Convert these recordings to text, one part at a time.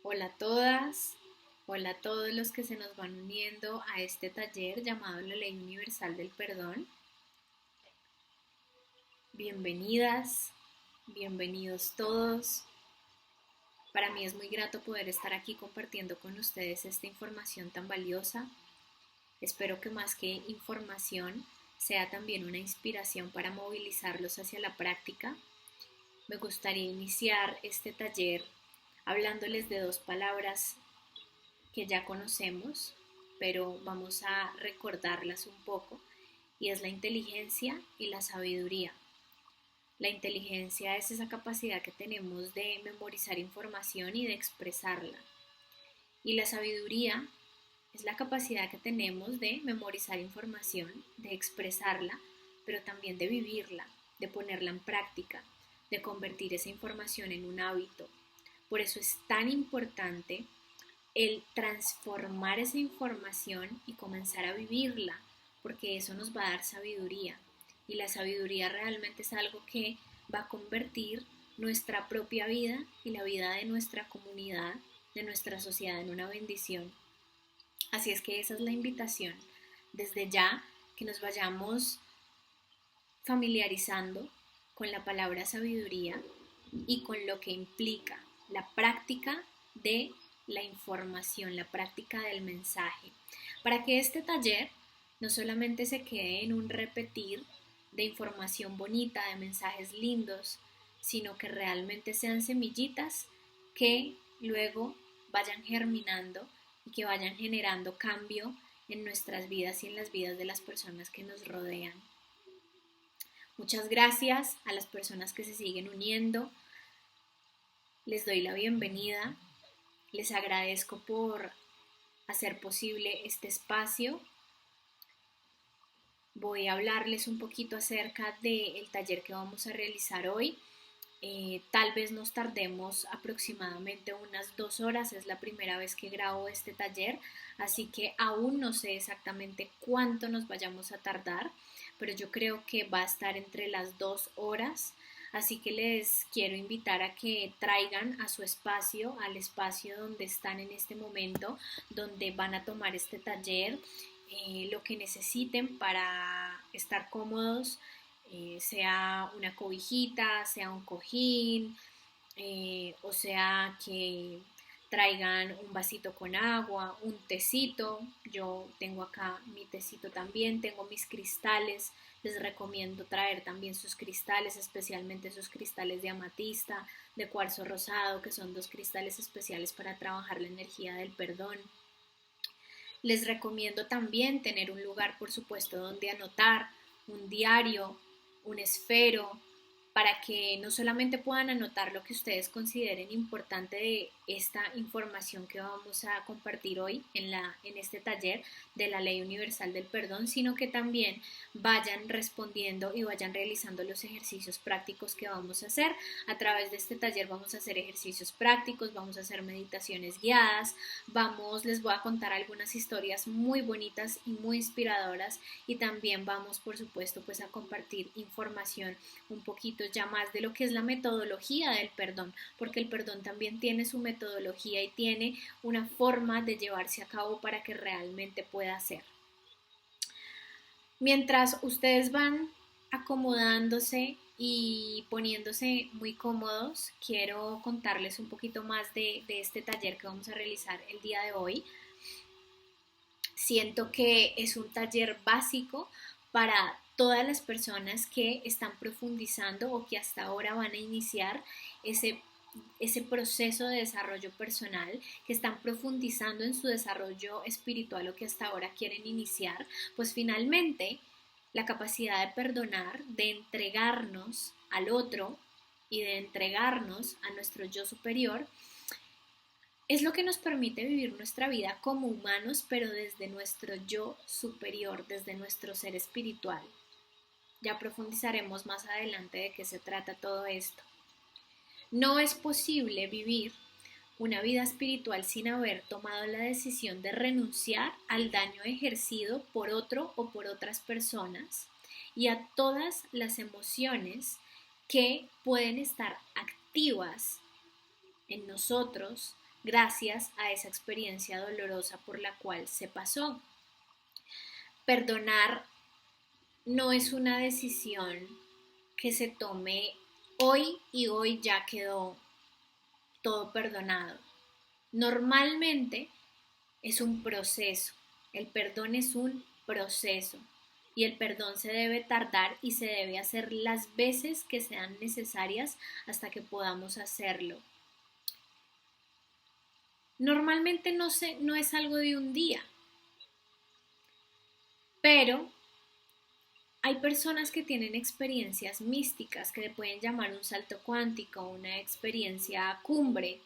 Hola a todas, hola a todos los que se nos van uniendo a este taller llamado la Ley Universal del Perdón. Bienvenidas, bienvenidos todos. Para mí es muy grato poder estar aquí compartiendo con ustedes esta información tan valiosa. Espero que más que información sea también una inspiración para movilizarlos hacia la práctica. Me gustaría iniciar este taller hablándoles de dos palabras que ya conocemos, pero vamos a recordarlas un poco, y es la inteligencia y la sabiduría. La inteligencia es esa capacidad que tenemos de memorizar información y de expresarla. Y la sabiduría es la capacidad que tenemos de memorizar información, de expresarla, pero también de vivirla, de ponerla en práctica, de convertir esa información en un hábito. Por eso es tan importante el transformar esa información y comenzar a vivirla, porque eso nos va a dar sabiduría. Y la sabiduría realmente es algo que va a convertir nuestra propia vida y la vida de nuestra comunidad, de nuestra sociedad, en una bendición. Así es que esa es la invitación. Desde ya que nos vayamos familiarizando con la palabra sabiduría y con lo que implica la práctica de la información, la práctica del mensaje, para que este taller no solamente se quede en un repetir de información bonita, de mensajes lindos, sino que realmente sean semillitas que luego vayan germinando y que vayan generando cambio en nuestras vidas y en las vidas de las personas que nos rodean. Muchas gracias a las personas que se siguen uniendo. Les doy la bienvenida, les agradezco por hacer posible este espacio. Voy a hablarles un poquito acerca del taller que vamos a realizar hoy. Tal vez nos tardemos aproximadamente unas 2 horas, es la primera vez que grabo este taller, así que aún no sé exactamente cuánto nos vayamos a tardar, pero yo creo que va a estar entre las 2 horas. Así que les quiero invitar a que traigan a su espacio, al espacio donde están en este momento, donde van a tomar este taller, lo que necesiten para estar cómodos, sea una cobijita, sea un cojín, o sea que traigan un vasito con agua, un tecito. Yo tengo acá mi tecito también, tengo mis cristales. Les recomiendo traer también sus cristales, especialmente sus cristales de amatista, de cuarzo rosado, que son dos cristales especiales para trabajar la energía del perdón. Les recomiendo también tener un lugar, por supuesto, donde anotar, un diario, un esfero, para que no solamente puedan anotar lo que ustedes consideren importante de esta información que vamos a compartir hoy en este taller de la Ley Universal del Perdón, sino que también vayan respondiendo y vayan realizando los ejercicios prácticos que vamos a hacer. A través de este taller vamos a hacer ejercicios prácticos, vamos a hacer meditaciones guiadas, les voy a contar algunas historias muy bonitas y muy inspiradoras, y también vamos, por supuesto, pues a compartir información un poquito ya más de lo que es la metodología del perdón, porque el perdón también tiene su metodología y tiene una forma de llevarse a cabo para que realmente pueda ser. Mientras ustedes van acomodándose y poniéndose muy cómodos, quiero contarles un poquito más de este taller que vamos a realizar el día de hoy. Siento que es un taller básico para todas las personas que están profundizando o que hasta ahora van a iniciar ese proceso de desarrollo personal, que están profundizando en su desarrollo espiritual o que hasta ahora quieren iniciar. Pues finalmente la capacidad de perdonar, de entregarnos al otro y de entregarnos a nuestro yo superior, es lo que nos permite vivir nuestra vida como humanos, pero desde nuestro yo superior, desde nuestro ser espiritual. Ya profundizaremos más adelante de qué se trata todo esto. No es posible vivir una vida espiritual sin haber tomado la decisión de renunciar al daño ejercido por otro o por otras personas y a todas las emociones que pueden estar activas en nosotros gracias a esa experiencia dolorosa por la cual se pasó. Perdonar no es una decisión que se tome hoy y hoy ya quedó todo perdonado. Normalmente es un proceso, el perdón es un proceso y el perdón se debe tardar y se debe hacer las veces que sean necesarias hasta que podamos hacerlo. Normalmente no es algo de un día, pero hay personas que tienen experiencias místicas que le pueden llamar un salto cuántico, una experiencia cumbre.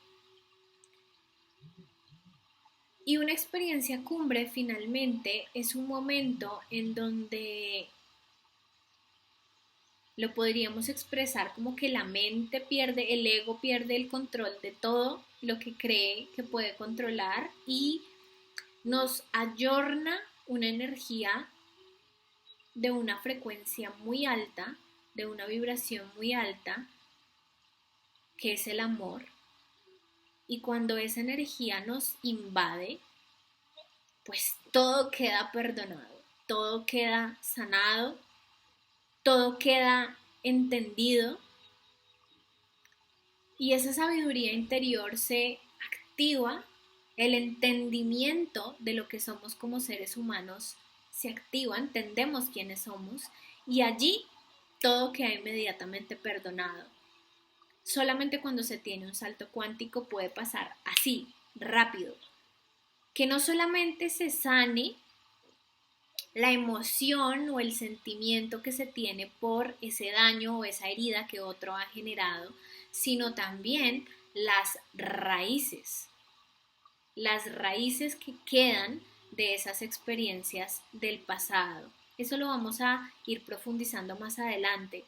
Y una experiencia cumbre finalmente es un momento en donde lo podríamos expresar como que la mente pierde, el ego pierde el control de todo lo que cree que puede controlar y nos ayorna una energía de una frecuencia muy alta, de una vibración muy alta, que es el amor. Y cuando esa energía nos invade, pues todo queda perdonado, todo queda sanado, todo queda entendido y esa sabiduría interior se activa, el entendimiento de lo que somos como seres humanos se activa, entendemos quiénes somos y allí todo queda inmediatamente perdonado. Solamente cuando se tiene un salto cuántico puede pasar así, rápido, que no solamente se sane la emoción o el sentimiento que se tiene por ese daño o esa herida que otro ha generado, sino también las raíces que quedan de esas experiencias del pasado. Eso lo vamos a ir profundizando más adelante.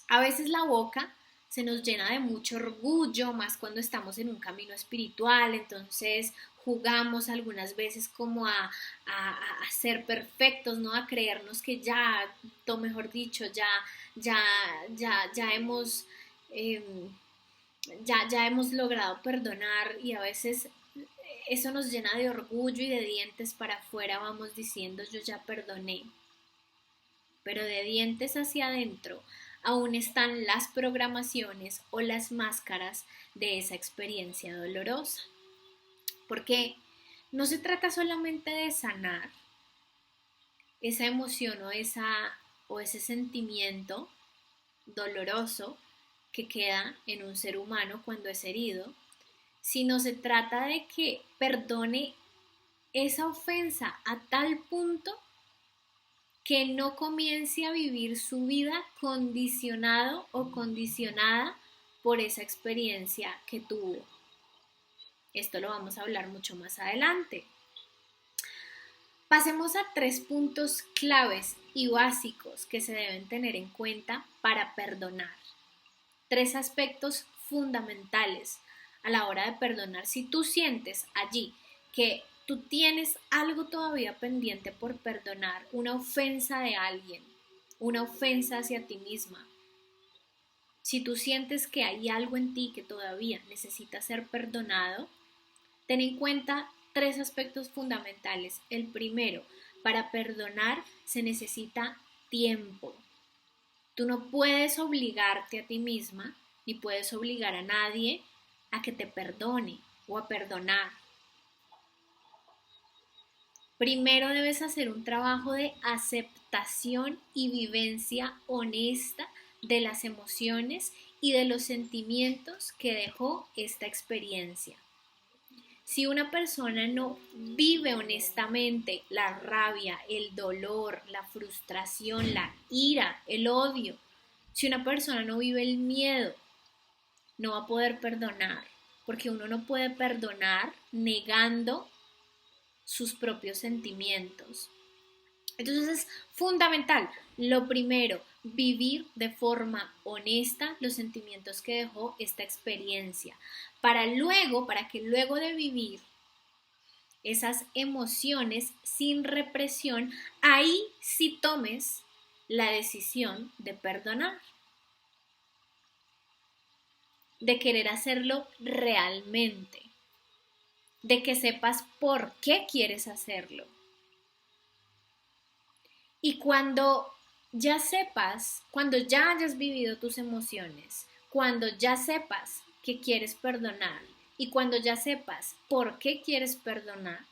A veces la boca se nos llena de mucho orgullo, más cuando estamos en un camino espiritual, entonces jugamos algunas veces como a ser perfectos, ¿no? A creernos que ya, o mejor dicho, ya hemos, eh, ya hemos logrado perdonar y a veces eso nos llena de orgullo y de dientes para afuera vamos diciendo yo ya perdoné, pero de dientes hacia adentro aún están las programaciones o las máscaras de esa experiencia dolorosa. Porque no se trata solamente de sanar esa emoción o ese sentimiento doloroso que queda en un ser humano cuando es herido, sino se trata de que perdone esa ofensa a tal punto que no comience a vivir su vida condicionado o condicionada por esa experiencia que tuvo. Esto lo vamos a hablar mucho más adelante. Pasemos a 3 puntos claves y básicos que se deben tener en cuenta para perdonar. 3 aspectos fundamentales a la hora de perdonar. Si tú sientes allí que tú tienes algo todavía pendiente por perdonar, una ofensa de alguien, una ofensa hacia ti misma, si tú sientes que hay algo en ti que todavía necesita ser perdonado, ten en cuenta 3 aspectos fundamentales. El primero, para perdonar se necesita tiempo. Tú no puedes obligarte a ti misma, ni puedes obligar a nadie a que te perdone o a perdonar. Primero debes hacer un trabajo de aceptación y vivencia honesta de las emociones y de los sentimientos que dejó esta experiencia. Si una persona no vive honestamente la rabia, el dolor, la frustración, la ira, el odio, si una persona no vive el miedo, no va a poder perdonar, porque uno no puede perdonar negando sus propios sentimientos. Entonces es fundamental, lo primero, vivir de forma honesta los sentimientos que dejó esta experiencia, para que luego de vivir esas emociones sin represión, ahí sí tomes la decisión de perdonar. de querer hacerlo realmente, de que sepas por qué quieres hacerlo. Y cuando ya sepas, cuando ya hayas vivido tus emociones, cuando ya sepas que quieres perdonar y cuando ya sepas por qué quieres perdonar,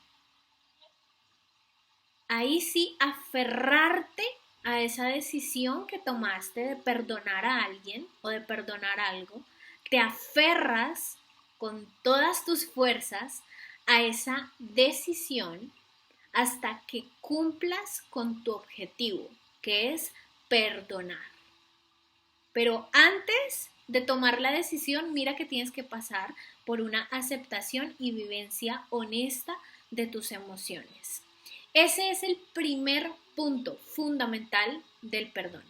ahí sí aferrarte a esa decisión que tomaste de perdonar a alguien o de perdonar algo, te aferras con todas tus fuerzas a esa decisión hasta que cumplas con tu objetivo, que es perdonar. Pero antes de tomar la decisión, mira que tienes que pasar por una aceptación y vivencia honesta de tus emociones. Ese es el primer punto fundamental del perdón.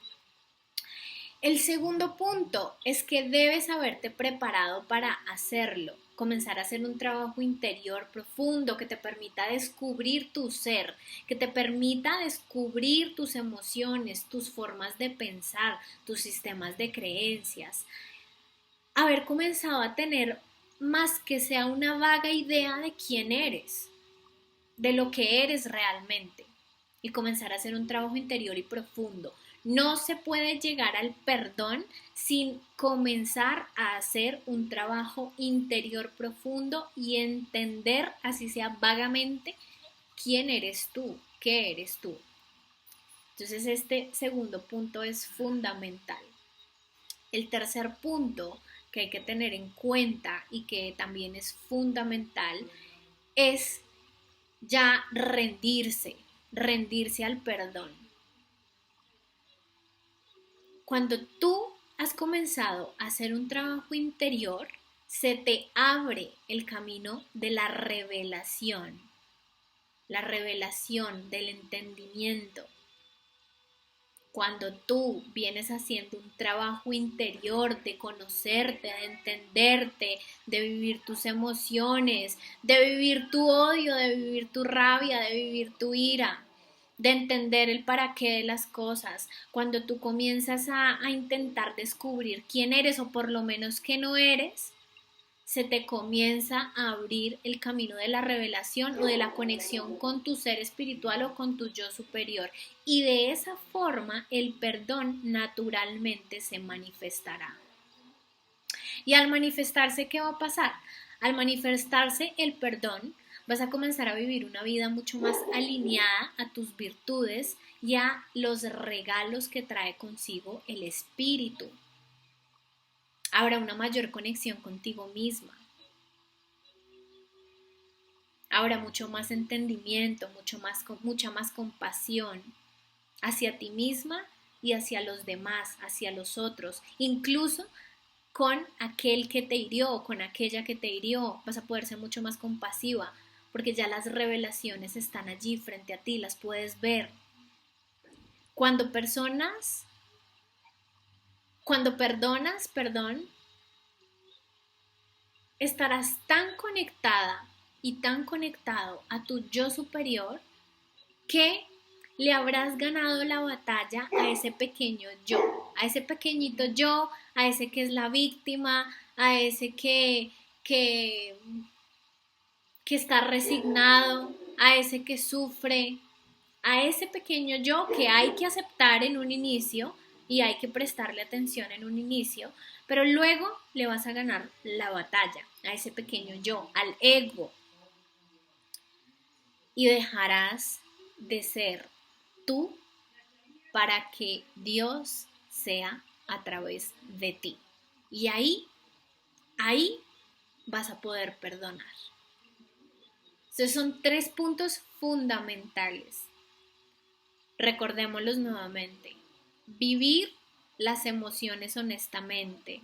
El segundo punto es que debes haberte preparado para hacerlo, comenzar a hacer un trabajo interior profundo que te permita descubrir tu ser, que te permita descubrir tus emociones, tus formas de pensar, tus sistemas de creencias. Haber comenzado a tener más que sea una vaga idea de quién eres, de lo que eres realmente y comenzar a hacer un trabajo interior y profundo. No se puede llegar al perdón sin comenzar a hacer un trabajo interior profundo y entender, así sea vagamente, quién eres tú, qué eres tú. Entonces este segundo punto es fundamental. El tercer punto que hay que tener en cuenta y que también es fundamental es ya rendirse al perdón. Cuando tú has comenzado a hacer un trabajo interior, se te abre el camino de la revelación del entendimiento. Cuando tú vienes haciendo un trabajo interior de conocerte, de entenderte, de vivir tus emociones, de vivir tu odio, de vivir tu rabia, de vivir tu ira, de entender el para qué de las cosas, cuando tú comienzas a intentar descubrir quién eres o por lo menos qué no eres, se te comienza a abrir el camino de la revelación o de la conexión con tu ser espiritual o con tu yo superior. Y de esa forma el perdón naturalmente se manifestará. Y al manifestarse, ¿qué va a pasar? Al manifestarse el perdón, vas a comenzar a vivir una vida mucho más alineada a tus virtudes y a los regalos que trae consigo el espíritu. Habrá una mayor conexión contigo misma. Habrá mucho más entendimiento, mucha más compasión hacia ti misma y hacia los demás, hacia los otros, incluso con aquel que te hirió o con aquella que te hirió. Vas a poder ser mucho más compasiva porque ya las revelaciones están allí frente a ti, las puedes ver. Cuando perdonas, estarás tan conectada y tan conectado a tu yo superior que le habrás ganado la batalla a ese pequeño yo, a ese pequeñito yo, a ese que es la víctima, a ese que está resignado, a ese que sufre, a ese pequeño yo que hay que aceptar en un inicio y hay que prestarle atención en un inicio, pero luego le vas a ganar la batalla a ese pequeño yo, al ego, y dejarás de ser tú para que Dios sea a través de ti. Y ahí vas a poder perdonar. Entonces son 3 puntos fundamentales. Recordémoslos nuevamente. Vivir las emociones honestamente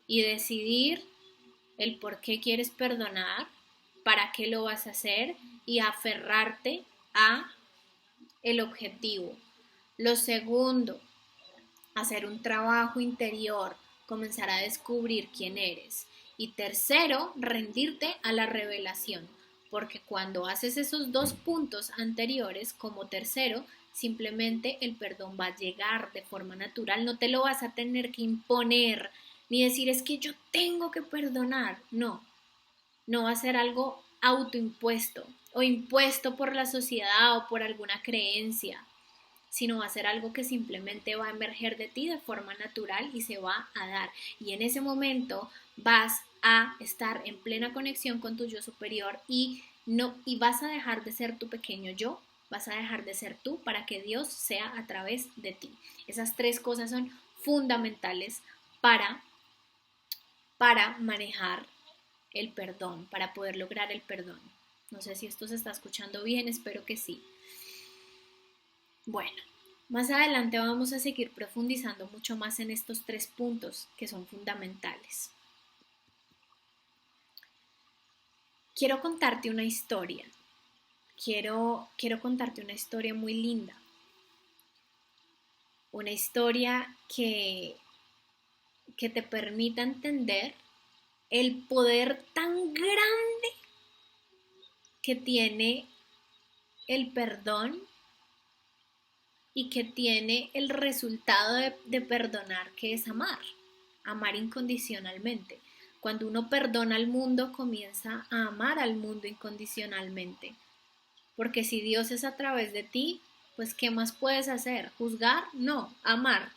y decidir el por qué quieres perdonar, para qué lo vas a hacer y aferrarte a el objetivo. Lo segundo, hacer un trabajo interior, comenzar a descubrir quién eres. Y tercero, rendirte a la revelación, porque cuando haces esos 2 puntos anteriores como tercero, simplemente el perdón va a llegar de forma natural, no te lo vas a tener que imponer, ni decir es que yo tengo que perdonar. No, no va a ser algo autoimpuesto o impuesto por la sociedad o por alguna creencia, sino va a ser algo que simplemente va a emerger de ti de forma natural y se va a dar. Y en ese momento vas a estar en plena conexión con tu yo superior y vas a dejar de ser tu pequeño yo, vas a dejar de ser tú para que Dios sea a través de ti. Esas tres cosas son fundamentales para manejar el perdón, para poder lograr el perdón. No sé si esto se está escuchando bien, espero que sí. Bueno, más adelante vamos a seguir profundizando mucho más en estos tres puntos que son fundamentales. Quiero contarte una historia. Quiero contarte una historia muy linda. Una historia que te permita entender el poder tan grande que tiene el perdón y que tiene el resultado de perdonar, que es amar incondicionalmente. Cuando uno perdona al mundo, comienza a amar al mundo incondicionalmente. Porque si Dios es a través de ti, pues ¿qué más puedes hacer? ¿Juzgar? No, amar.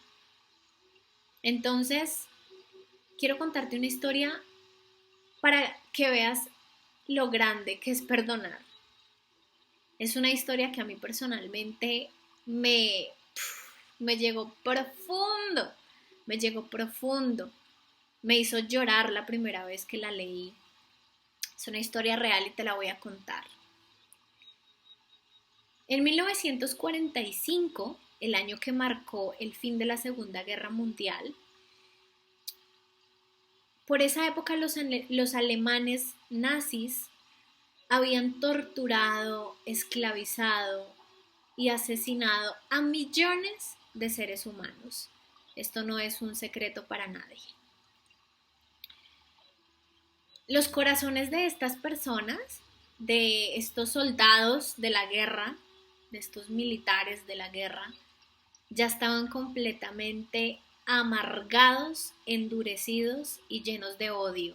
Entonces, quiero contarte una historia para que veas lo grande que es perdonar. Es una historia que a mí personalmente me llegó profundo, me hizo llorar la primera vez que la leí. Es una historia real y te la voy a contar. En 1945, el año que marcó el fin de la Segunda Guerra Mundial, por esa época los alemanes nazis habían torturado, esclavizado y asesinado a millones de seres humanos. Esto no es un secreto para nadie. Los corazones de estas personas, de estos soldados de la guerra, de estos militares de la guerra, ya estaban completamente amargados, endurecidos y llenos de odio.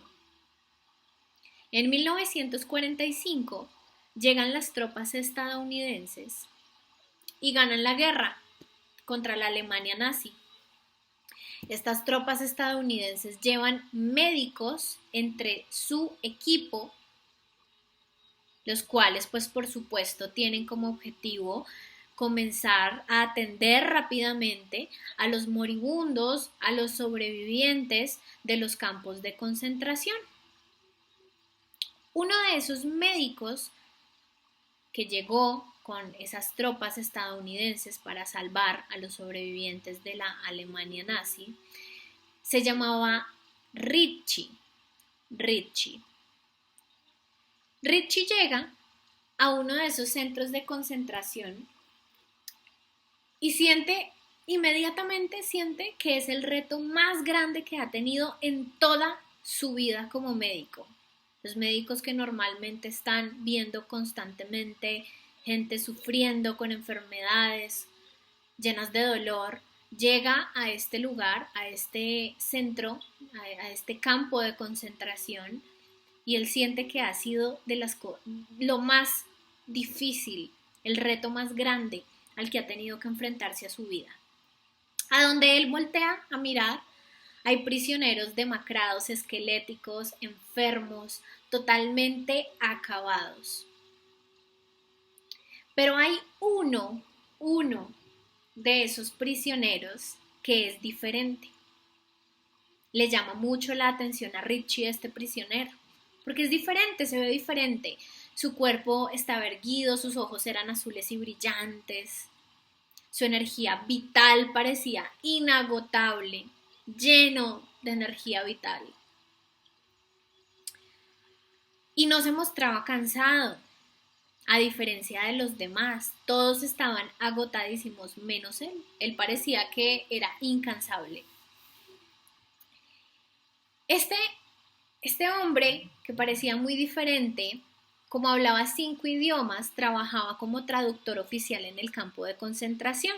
En 1945 llegan las tropas estadounidenses y ganan la guerra contra la Alemania nazi. Estas tropas estadounidenses llevan médicos entre su equipo, los cuales pues por supuesto tienen como objetivo comenzar a atender rápidamente a los moribundos, a los sobrevivientes de los campos de concentración. Uno de esos médicos que llegó con esas tropas estadounidenses para salvar a los sobrevivientes de la Alemania nazi se llamaba Ritchie. Ritchie llega a uno de esos centros de concentración y inmediatamente siente que es el reto más grande que ha tenido en toda su vida como médico. Los médicos que normalmente están viendo constantemente gente sufriendo con enfermedades llenas de dolor, llega a este lugar, a este centro, a este campo de concentración, y él siente que ha sido lo más difícil, el reto más grande al que ha tenido que enfrentarse a su vida. A donde él voltea a mirar, hay prisioneros demacrados, esqueléticos, enfermos, totalmente acabados. Pero hay uno de esos prisioneros que es diferente. Le llama mucho la atención a Ritchie este prisionero, porque es diferente, se ve diferente. Su cuerpo estaba erguido, sus ojos eran azules y brillantes. Su energía vital parecía inagotable, lleno de energía vital. Y no se mostraba cansado, a diferencia de los demás. Todos estaban agotadísimos, menos él. Él parecía que era incansable. Este hombre, que parecía muy diferente, como hablaba 5 idiomas, trabajaba como traductor oficial en el campo de concentración.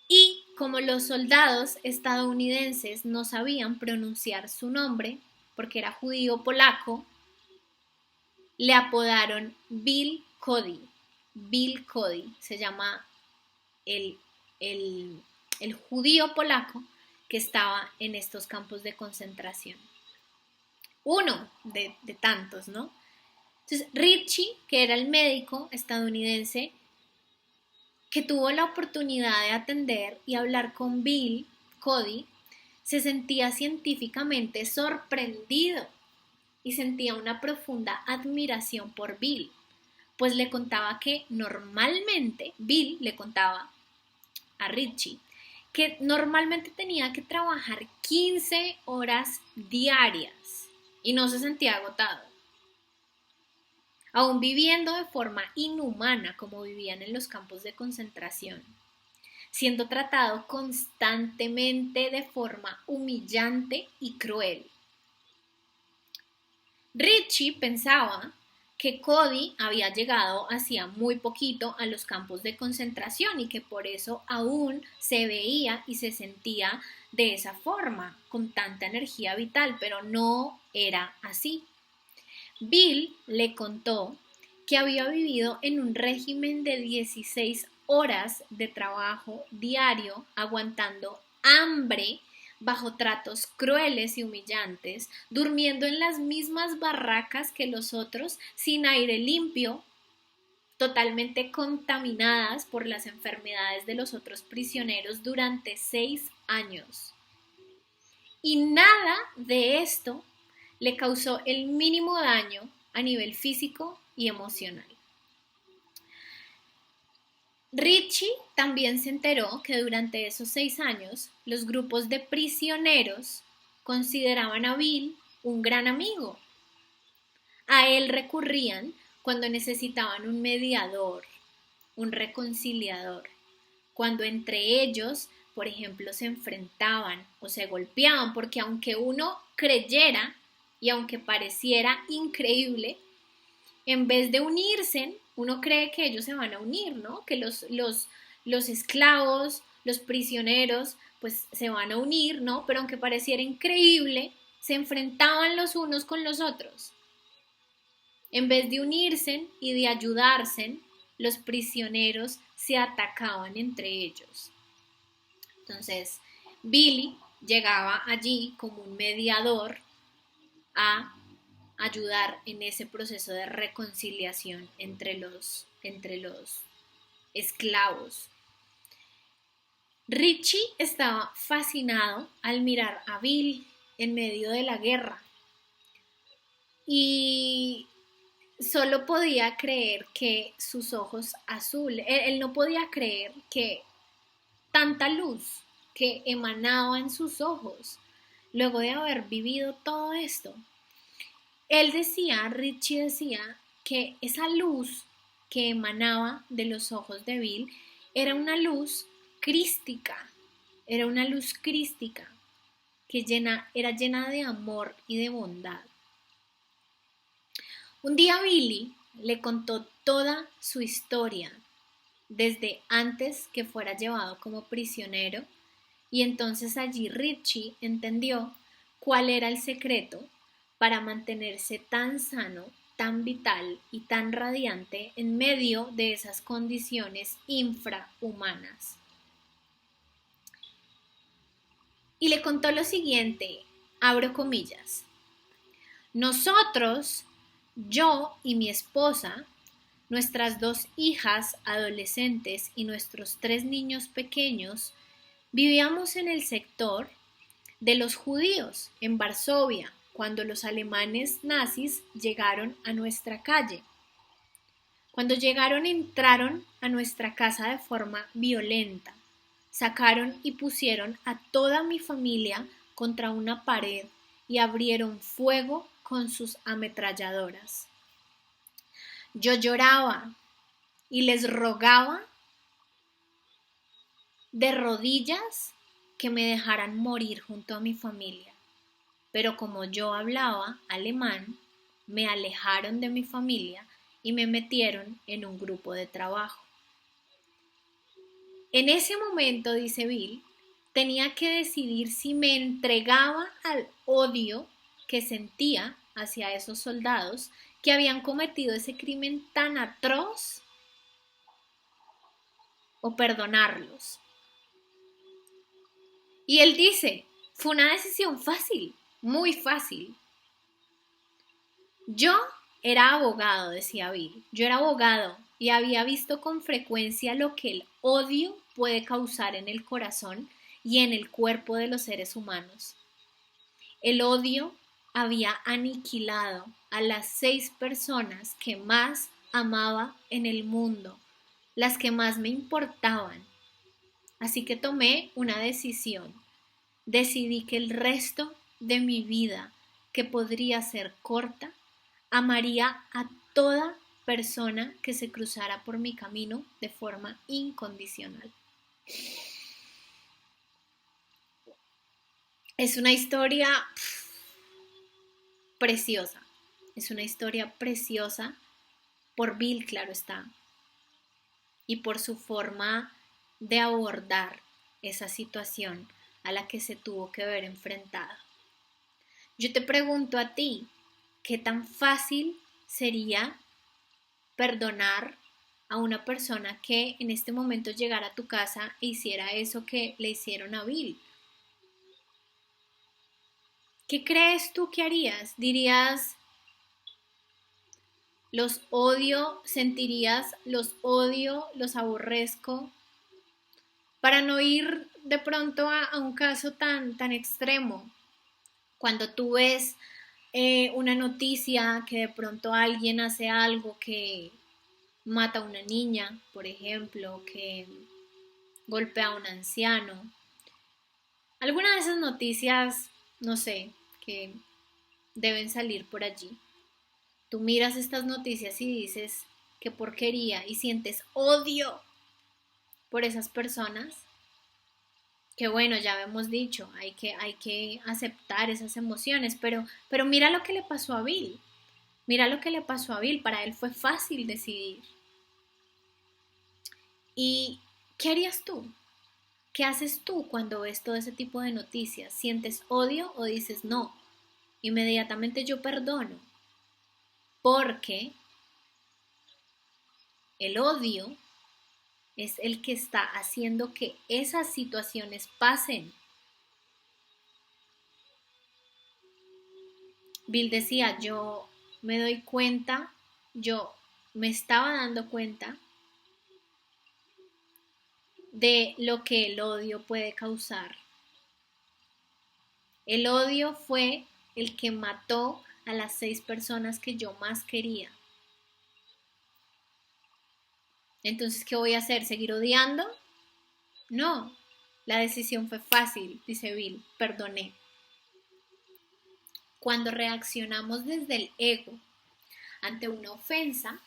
Y como los soldados estadounidenses no sabían pronunciar su nombre, porque era judío polaco, le apodaron Bill Cody. Bill Cody se llama el, el, el judío polaco que estaba en estos campos de concentración. Uno de tantos, ¿no? Entonces, Ritchie, que era el médico estadounidense que tuvo la oportunidad de atender y hablar con Bill Cody, se sentía científicamente sorprendido y sentía una profunda admiración por Bill, pues le contaba que normalmente, Bill le contaba a Ritchie, que normalmente tenía que trabajar 15 horas diarias y no se sentía agotado, aún viviendo de forma inhumana como vivían en los campos de concentración, siendo tratado constantemente de forma humillante y cruel. Ritchie pensaba que Cody había llegado hacía muy poquito a los campos de concentración y que por eso aún se veía y se sentía de esa forma, con tanta energía vital, pero no era así. Bill le contó que había vivido en un régimen de 16 horas de trabajo diario, aguantando hambre bajo tratos crueles y humillantes, durmiendo en las mismas barracas que los otros, sin aire limpio, totalmente contaminadas por las enfermedades de los otros prisioneros durante 6 años. Y nada de esto le causó el mínimo daño a nivel físico y emocional. Ritchie también se enteró que durante esos 6 años los grupos de prisioneros consideraban a Bill un gran amigo. A él recurrían cuando necesitaban un mediador, un reconciliador, cuando entre ellos, por ejemplo, se enfrentaban o se golpeaban, porque aunque uno creyera y aunque pareciera increíble, en vez de unirse, uno cree que ellos se van a unir, ¿no? Que los esclavos, los prisioneros, pues se van a unir, ¿no? Pero aunque pareciera increíble, se enfrentaban los unos con los otros. En vez de unirse y de ayudarse, los prisioneros se atacaban entre ellos. Entonces, Billy llegaba allí como un mediador a ayudar en ese proceso de reconciliación entre los esclavos. Ritchie estaba fascinado al mirar a Bill en medio de la guerra y solo podía creer que sus ojos azules, él no podía creer que tanta luz que emanaba en sus ojos luego de haber vivido todo esto. Ritchie decía que esa luz que emanaba de los ojos de Bill era una luz crística, que era llena de amor y de bondad. Un día Billy le contó toda su historia, desde antes que fuera llevado como prisionero, y entonces allí Ritchie entendió cuál era el secreto para mantenerse tan sano, tan vital y tan radiante en medio de esas condiciones infrahumanas. Y le contó lo siguiente, abro comillas: nosotros, yo y mi esposa, nuestras 2 hijas adolescentes y nuestros 3 niños pequeños, vivíamos en el sector de los judíos en Varsovia cuando los alemanes nazis llegaron a nuestra calle. Cuando llegaron, entraron a nuestra casa de forma violenta, sacaron y pusieron a toda mi familia contra una pared y abrieron fuego con sus ametralladoras. Yo lloraba y les rogaba de rodillas que me dejaran morir junto a mi familia, pero como yo hablaba alemán, me alejaron de mi familia y me metieron en un grupo de trabajo. En ese momento, dice Bill, tenía que decidir si me entregaba al odio que sentía hacia esos soldados que habían cometido ese crimen tan atroz o perdonarlos. Y él dice, fue una decisión fácil, muy fácil. Yo era abogado, decía Bill, yo era abogado y había visto con frecuencia lo que el odio puede causar en el corazón y en el cuerpo de los seres humanos. El odio había aniquilado a las 6 personas que más amaba en el mundo, las que más me importaban. Así que tomé una decisión. Decidí que el resto de mi vida, que podría ser corta, amaría a toda persona que se cruzara por mi camino de forma incondicional. Es una historia preciosa, es una historia preciosa por Bill, claro está, y por su forma de abordar esa situación a la que se tuvo que ver enfrentado. Yo te pregunto a ti, ¿qué tan fácil sería perdonar a una persona que en este momento llegara a tu casa e hiciera eso que le hicieron a Bill? ¿Qué crees tú que harías? ¿Dirías, los odio, sentirías, los odio, los aborrezco? Para no ir de pronto a un caso tan extremo, cuando tú ves una noticia que de pronto alguien hace algo que mata a una niña, por ejemplo, que golpea a un anciano, alguna de esas noticias, no sé, que deben salir por allí. Tú miras estas noticias y dices, qué porquería, y sientes odio por esas personas. Que bueno, ya hemos dicho, hay que aceptar esas emociones, pero mira lo que le pasó a Bill. Mira lo que le pasó a Bill, para él fue fácil decidir. ¿Y qué harías tú? ¿Qué haces tú cuando ves todo ese tipo de noticias? ¿Sientes odio o dices no? Inmediatamente yo perdono, porque el odio es el que está haciendo que esas situaciones pasen. Bill decía, yo me doy cuenta, yo me estaba dando cuenta de lo que el odio puede causar. El odio fue el que mató a las 6 personas que yo más quería. Entonces, ¿qué voy a hacer? ¿Seguir odiando? No, la decisión fue fácil, dice Bill, perdoné. Cuando reaccionamos desde el ego ante una ofensa,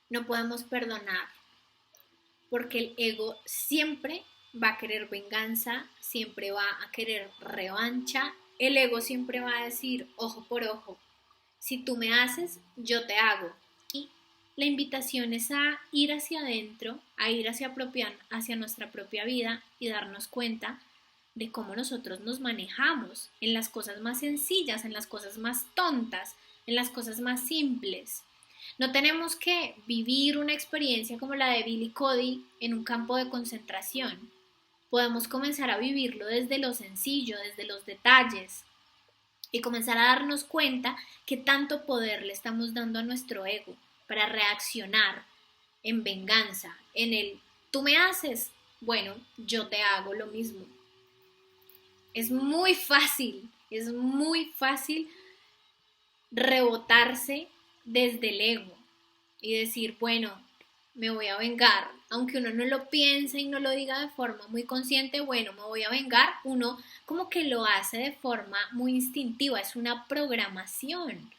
no podemos perdonar, porque el ego siempre va a querer venganza, siempre va a querer revancha, el ego siempre va a decir ojo por ojo, si tú me haces, yo te hago. Y la invitación es a ir hacia adentro, a ir hacia nuestra propia vida y darnos cuenta de cómo nosotros nos manejamos en las cosas más sencillas, en las cosas más tontas, en las cosas más simples. No tenemos que vivir una experiencia como la de Bill y Cody en un campo de concentración. Podemos comenzar a vivirlo desde lo sencillo, desde los detalles, y comenzar a darnos cuenta que tanto poder le estamos dando a nuestro ego para reaccionar en venganza, en el tú me haces, bueno, yo te hago lo mismo. Es muy fácil rebotarse desde el ego y decir, bueno, me voy a vengar, aunque uno no lo piense y no lo diga de forma muy consciente, bueno, me voy a vengar, uno como que lo hace de forma muy instintiva, es una programación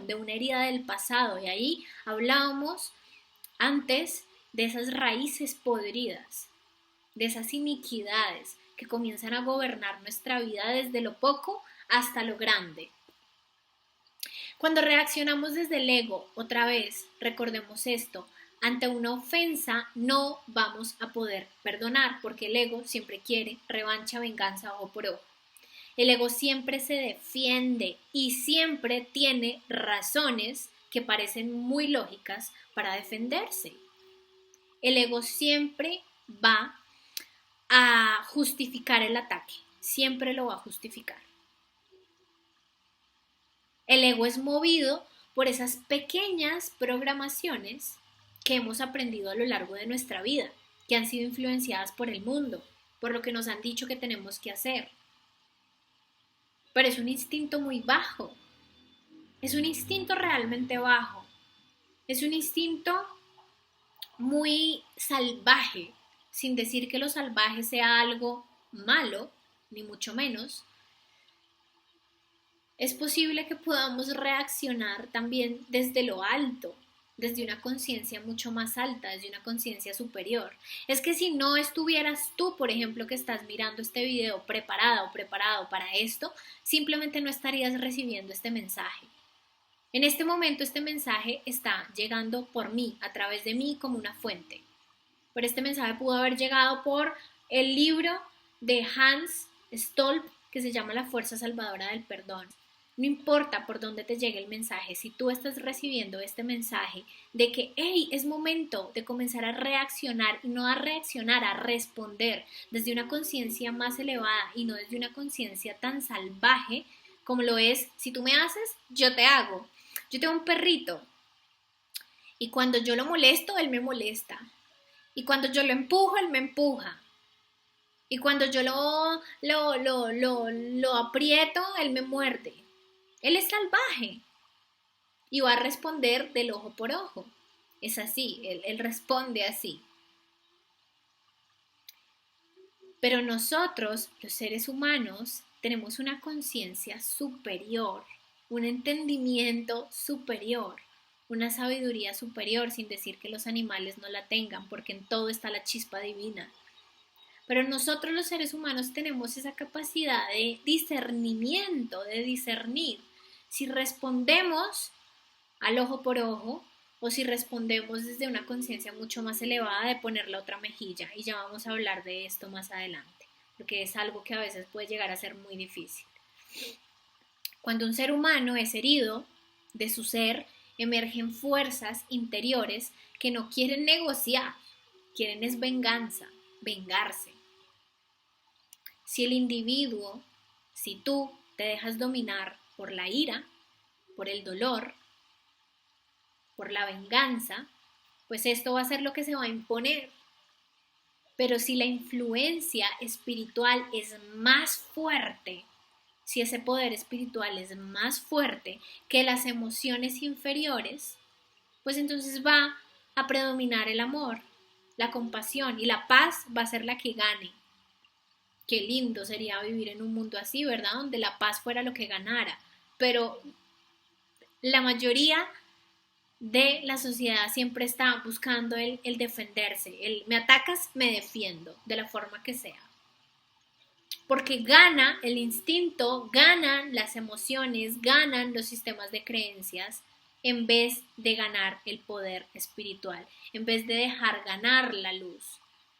de una herida del pasado, y ahí hablábamos antes de esas raíces podridas, de esas iniquidades que comienzan a gobernar nuestra vida desde lo poco hasta lo grande. Cuando reaccionamos desde el ego, otra vez, recordemos esto, Ante una ofensa no vamos a poder perdonar porque el ego siempre quiere revancha, venganza, ojo por ojo. El ego siempre se defiende y siempre tiene razones que parecen muy lógicas para defenderse. El ego siempre va a justificar el ataque, siempre lo va a justificar. El ego es movido por esas pequeñas programaciones que hemos aprendido a lo largo de nuestra vida, que han sido influenciadas por el mundo, por lo que nos han dicho que tenemos que hacer. Pero es un instinto muy bajo, es un instinto realmente bajo, es un instinto muy salvaje, sin decir que lo salvaje sea algo malo, ni mucho menos. Es posible que podamos reaccionar también desde lo alto, desde una conciencia mucho más alta, desde una conciencia superior. Es que si no estuvieras tú, por ejemplo, que estás mirando este video preparada o preparado para esto, simplemente no estarías recibiendo este mensaje. En este momento este mensaje está llegando por mí, a través de mí como una fuente. Pero este mensaje pudo haber llegado por el libro de Hans Stolp que se llama La Fuerza Salvadora del Perdón. No importa por dónde te llegue el mensaje, si tú estás recibiendo este mensaje de que, hey, es momento de comenzar a reaccionar y no a reaccionar, a responder desde una conciencia más elevada y no desde una conciencia tan salvaje como lo es, si tú me haces, yo te hago. Yo tengo un perrito y cuando yo lo molesto, él me molesta. Y cuando yo lo empujo, él me empuja. Y cuando yo lo aprieto, él me muerde. Él es salvaje y va a responder del ojo por ojo. Es así, él responde así. Pero nosotros, los seres humanos, tenemos una conciencia superior, un entendimiento superior, una sabiduría superior, sin decir que los animales no la tengan, porque en todo está la chispa divina. Pero nosotros los seres humanos tenemos esa capacidad de discernimiento, de discernir si respondemos al ojo por ojo o si respondemos desde una conciencia mucho más elevada de poner la otra mejilla. Y ya vamos a hablar de esto más adelante, porque es algo que a veces puede llegar a ser muy difícil. Cuando un ser humano es herido de su ser, emergen fuerzas interiores que no quieren negociar, quieren es venganza, vengarse. Si el individuo, si tú te dejas dominar por la ira, por el dolor, por la venganza, pues esto va a ser lo que se va a imponer. Pero si la influencia espiritual es más fuerte, si ese poder espiritual es más fuerte que las emociones inferiores, pues entonces va a predominar el amor, la compasión y la paz va a ser la que gane. Qué lindo sería vivir en un mundo así, ¿verdad? Donde la paz fuera lo que ganara. Pero la mayoría de la sociedad siempre está buscando el defenderse. Me atacas, me defiendo, de la forma que sea. Porque gana el instinto, ganan las emociones, ganan los sistemas de creencias, en vez de ganar el poder espiritual, en vez de dejar ganar la luz.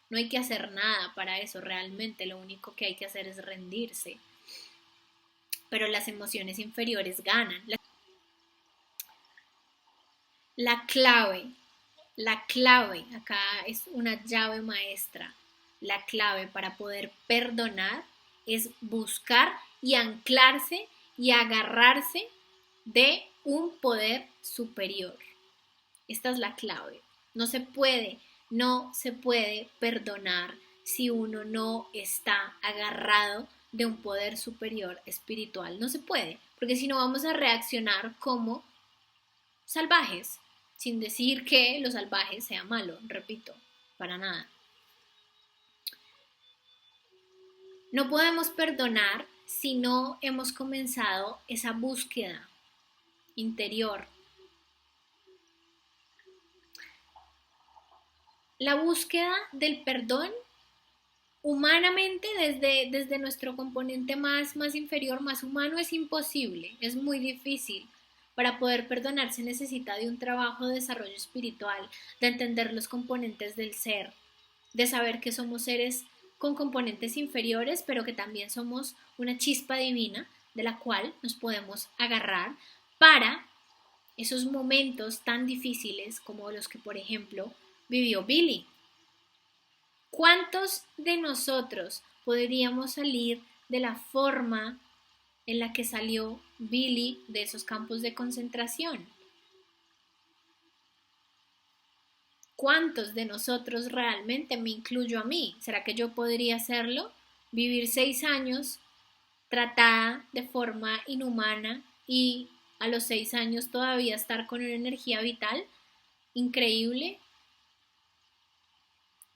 No hay que hacer nada para eso realmente, lo único que hay que hacer es rendirse. Pero las emociones inferiores ganan. La clave, acá es una llave maestra. La clave para poder perdonar es buscar y anclarse y agarrarse de un poder superior. Esta es la clave. No se puede perdonar si uno no está agarrado de un poder superior espiritual. No se puede, porque si no vamos a reaccionar como salvajes, sin decir que lo salvaje sea malo, repito, para nada. No podemos perdonar si no hemos comenzado esa búsqueda interior. La búsqueda del perdón, humanamente, desde nuestro componente más inferior, más humano, es imposible, es muy difícil, Para poder perdonar se necesita de un trabajo de desarrollo espiritual, de entender los componentes del ser, de saber que somos seres con componentes inferiores, pero que también somos una chispa divina de la cual nos podemos agarrar para esos momentos tan difíciles como los que, por ejemplo, vivió Billy. ¿Cuántos de nosotros podríamos salir de la forma en la que salió Billy de esos campos de concentración? ¿Cuántos de nosotros realmente, me incluyo a mí? ¿Será que yo podría hacerlo? Vivir 6 años tratada de forma inhumana y a los 6 años todavía estar con una energía vital increíble,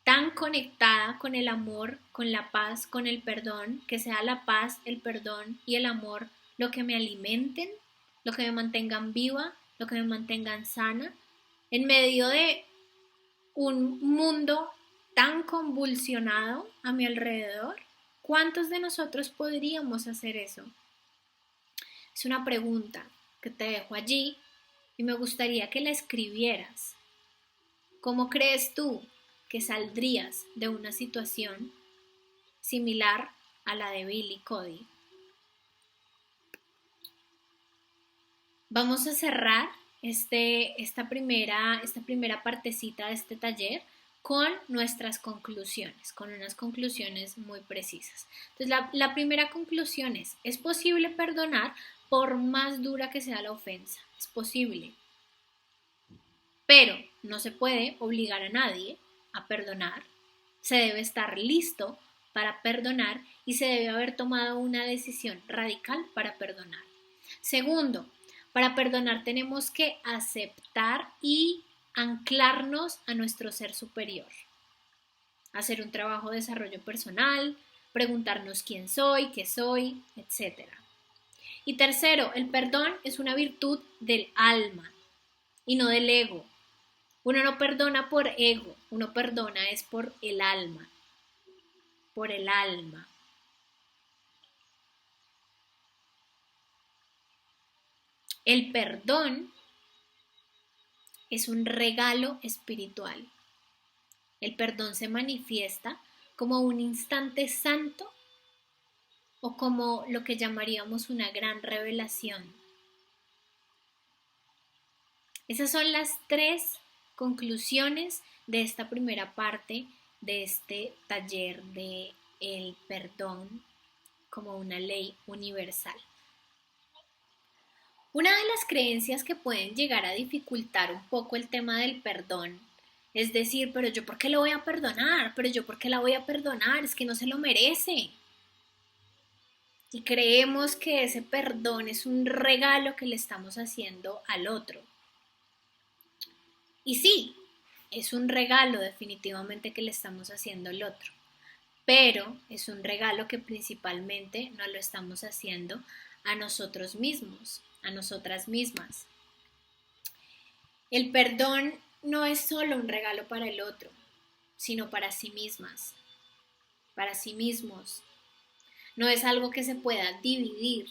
tan conectada con el amor, con la paz, con el perdón, que sea la paz, el perdón y el amor lo que me alimenten, lo que me mantengan viva, lo que me mantengan sana, en medio de un mundo tan convulsionado a mi alrededor. ¿Cuántos de nosotros podríamos hacer eso? Es una pregunta que te dejo allí y me gustaría que la escribieras. ¿Cómo crees tú que saldrías de una situación similar a la de Billy Cody? Vamos a cerrar esta primera partecita de este taller con nuestras conclusiones, con unas conclusiones muy precisas. Entonces, la primera conclusión es posible perdonar por más dura que sea la ofensa, es posible, pero no se puede obligar a nadie a perdonar, se debe estar listo para perdonar y se debe haber tomado una decisión radical para perdonar. Segundo, para perdonar tenemos que aceptar y anclarnos a nuestro ser superior. Hacer un trabajo de desarrollo personal, preguntarnos quién soy, qué soy, etc. Y tercero, el perdón es una virtud del alma y no del ego. Uno no perdona por ego, uno perdona es por el alma. Por el alma. El perdón es un regalo espiritual. El perdón se manifiesta como un instante santo o como lo que llamaríamos una gran revelación. Esas son las 3 conclusiones de esta primera parte de este taller de el perdón como una ley universal. Una de las creencias que pueden llegar a dificultar un poco el tema del perdón es decir, pero yo ¿por qué lo voy a perdonar? Pero yo ¿por qué la voy a perdonar? Es que no se lo merece. Y creemos que ese perdón es un regalo que le estamos haciendo al otro. Y sí, es un regalo definitivamente que le estamos haciendo al otro, pero es un regalo que principalmente no lo estamos haciendo a nosotros mismos, a nosotras mismas. El perdón no es solo un regalo para el otro, sino para sí mismas, para sí mismos. No es algo que se pueda dividir.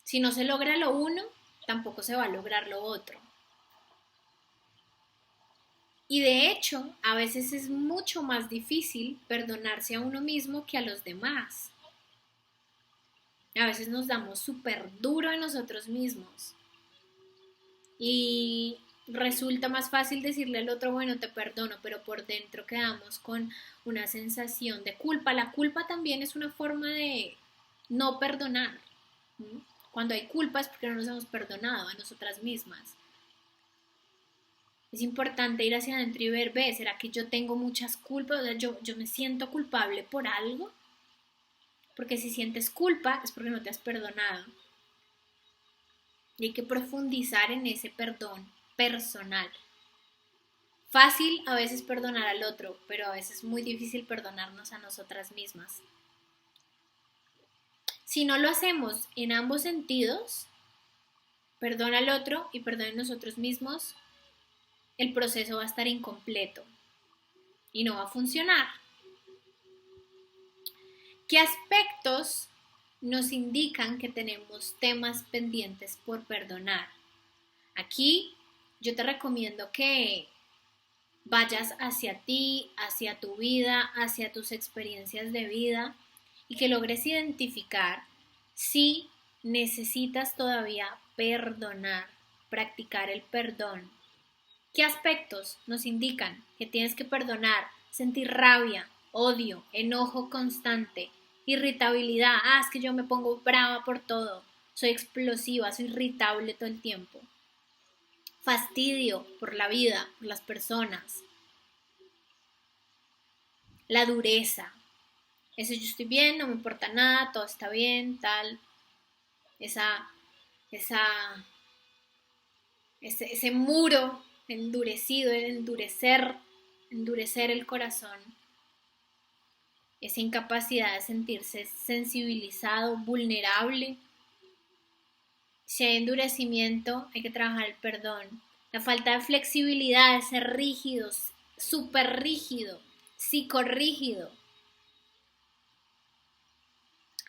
Si no se logra lo uno, tampoco se va a lograr lo otro. Y de hecho, a veces es mucho más difícil perdonarse a uno mismo que a los demás. A veces nos damos súper duro a nosotros mismos. Y resulta más fácil decirle al otro, bueno, te perdono, pero por dentro quedamos con una sensación de culpa. La culpa también es una forma de no perdonar. Cuando hay culpa es porque no nos hemos perdonado a nosotras mismas. Es importante ir hacia adentro y ver, ¿será que yo tengo muchas culpas? O sea, yo me siento culpable por algo. Porque si sientes culpa es porque no te has perdonado. Y hay que profundizar en ese perdón personal. Fácil a veces perdonar al otro, pero a veces muy difícil perdonarnos a nosotras mismas. Si no lo hacemos en ambos sentidos, perdón al otro y perdón en nosotros mismos, el proceso va a estar incompleto y no va a funcionar. ¿Qué aspectos nos indican que tenemos temas pendientes por perdonar. Aquí yo te recomiendo que vayas hacia ti, hacia tu vida, hacia tus experiencias de vida y que logres identificar si necesitas todavía perdonar, practicar el perdón. ¿Qué aspectos nos indican que tienes que perdonar? Sentir rabia, odio, enojo constante, irritabilidad. Es que yo me pongo brava por todo. Soy explosiva, soy irritable todo el tiempo. Fastidio por la vida, por las personas. La dureza. Eso yo estoy bien, no me importa nada, todo está bien, tal. Ese muro endurecido, el endurecer el corazón, esa incapacidad de sentirse sensibilizado, vulnerable. Si hay endurecimiento, hay que trabajar el perdón. La falta de flexibilidad, de ser rígidos, súper rígido, psicorrígido.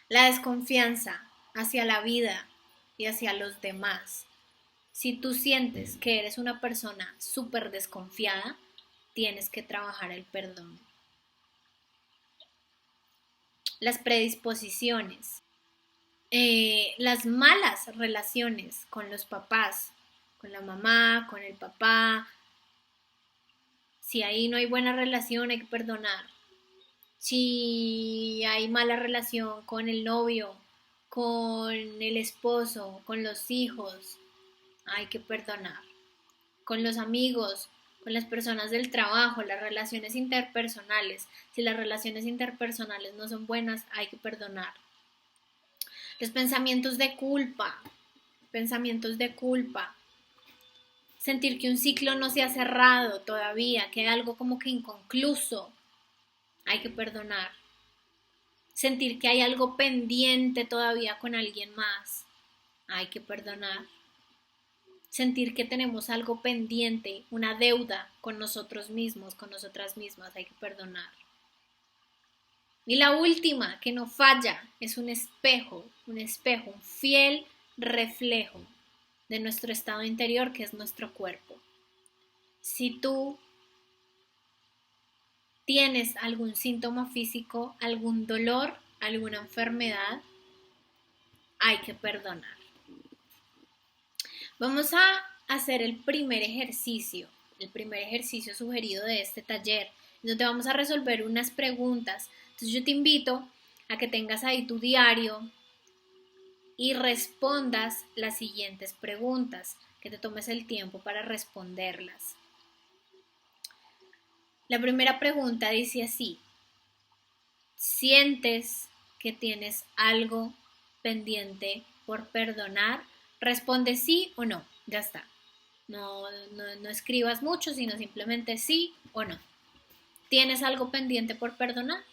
La desconfianza hacia la vida y hacia los demás. Si tú sientes que eres una persona súper desconfiada, tienes que trabajar el perdón. Las predisposiciones, las malas relaciones con los papás, con la mamá, con el papá. Si ahí no hay buena relación, hay que perdonar. Si hay mala relación con el novio, con el esposo, con los hijos, hay que perdonar. Con los amigos, con las personas del trabajo, las relaciones interpersonales. Si las relaciones interpersonales no son buenas, hay que perdonar. Los pensamientos de culpa. Sentir que un ciclo no se ha cerrado todavía, que hay algo como que inconcluso, hay que perdonar. Sentir que hay algo pendiente todavía con alguien más, hay que perdonar. Sentir que tenemos algo pendiente, una deuda con nosotros mismos, con nosotras mismas, hay que perdonar. Y la última, que no falla, es un espejo, un fiel reflejo de nuestro estado interior, que es nuestro cuerpo. Si tú tienes algún síntoma físico, algún dolor, alguna enfermedad, hay que perdonar. Vamos a hacer el primer ejercicio sugerido de este taller, donde vamos a resolver unas preguntas. Entonces yo te invito a que tengas ahí tu diario y respondas las siguientes preguntas, que te tomes el tiempo para responderlas. La primera pregunta dice así: ¿sientes que tienes algo pendiente por perdonar? Responde sí o no, ya está. No escribas mucho, sino simplemente sí o no. ¿Tienes algo pendiente por perdonar?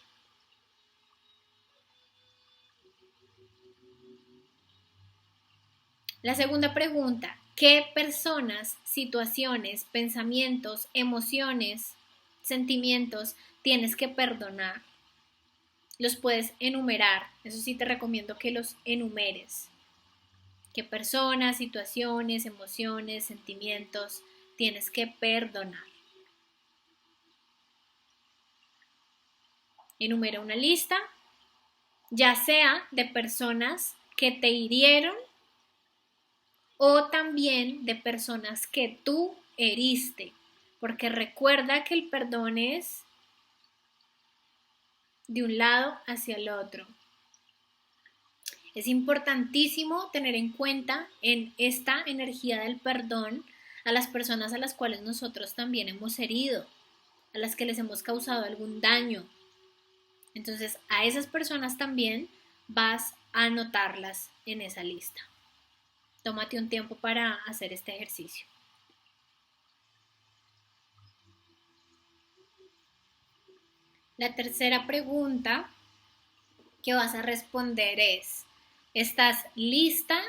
La segunda pregunta: ¿qué personas, situaciones, pensamientos, emociones, sentimientos tienes que perdonar? Los puedes enumerar, eso sí te recomiendo que los enumeres. ¿Qué personas, situaciones, emociones, sentimientos tienes que perdonar? Enumera una lista, ya sea de personas que te hirieron o también de personas que tú heriste, porque recuerda que el perdón es de un lado hacia el otro. Es importantísimo tener en cuenta en esta energía del perdón a las personas a las cuales nosotros también hemos herido, a las que les hemos causado algún daño. Entonces, a esas personas también vas a anotarlas en esa lista. Tómate un tiempo para hacer este ejercicio. La tercera pregunta que vas a responder es: ¿estás lista,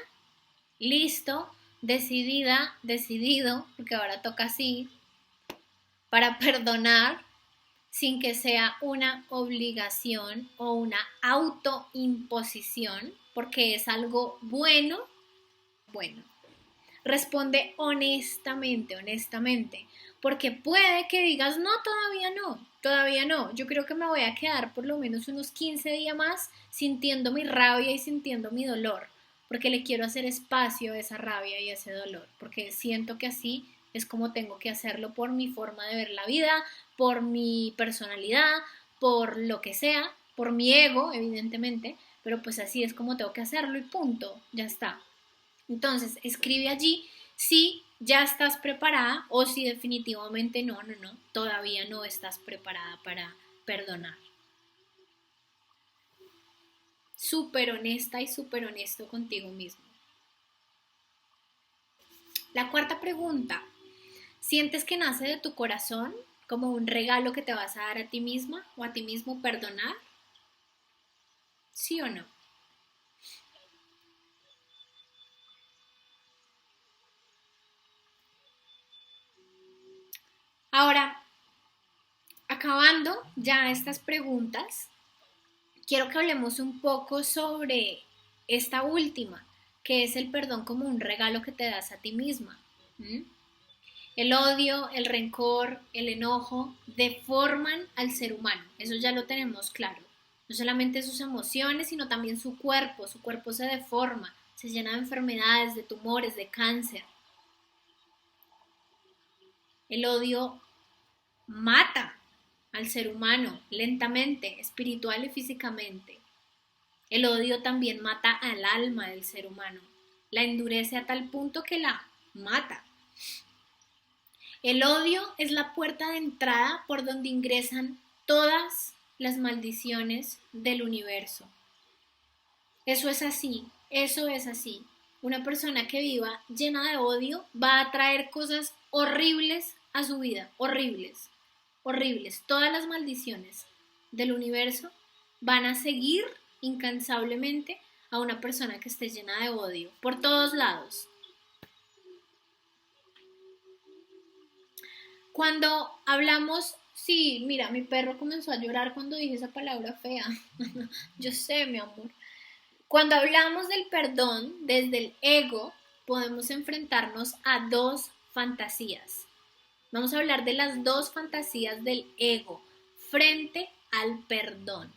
listo, decidida, decidido, porque ahora toca así, para perdonar sin que sea una obligación o una autoimposición, porque es algo bueno, bueno. Responde honestamente, honestamente, porque puede que digas, no, todavía no, todavía no. Yo creo que me voy a quedar por lo menos unos 15 días más sintiendo mi rabia y sintiendo mi dolor, porque le quiero hacer espacio a esa rabia y a ese dolor, porque siento que así es como tengo que hacerlo por mi forma de ver la vida, por mi personalidad, por lo que sea, por mi ego, evidentemente, pero pues así es como tengo que hacerlo y punto, ya está. Entonces, escribe allí si ya estás preparada o si definitivamente no, todavía no estás preparada para perdonar. Súper honesta y súper honesto contigo mismo. La cuarta pregunta, ¿sientes que nace de tu corazón como un regalo que te vas a dar a ti misma o a ti mismo perdonar? ¿Sí o no? Ahora, acabando ya estas preguntas, quiero que hablemos un poco sobre esta última, que es el perdón como un regalo que te das a ti misma. ¿Mm? El odio, el rencor, el enojo deforman al ser humano, eso ya lo tenemos claro. No solamente sus emociones, sino también su cuerpo se deforma, se llena de enfermedades, de tumores, de cáncer. El odio mata al ser humano lentamente, espiritual y físicamente. El odio también mata al alma del ser humano, la endurece a tal punto que la mata. El odio es la puerta de entrada por donde ingresan todas las maldiciones del universo. Eso es así, eso es así. Una persona que viva llena de odio va a traer cosas horribles a su vida, horribles, horribles. Todas las maldiciones del universo van a seguir incansablemente a una persona que esté llena de odio, por todos lados. Cuando hablamos, sí, mira, mi perro comenzó a llorar cuando dije esa palabra fea. Yo sé, mi amor. Cuando hablamos del perdón desde el ego, podemos enfrentarnos a dos fantasías. Vamos a hablar de las dos fantasías del ego frente al perdón.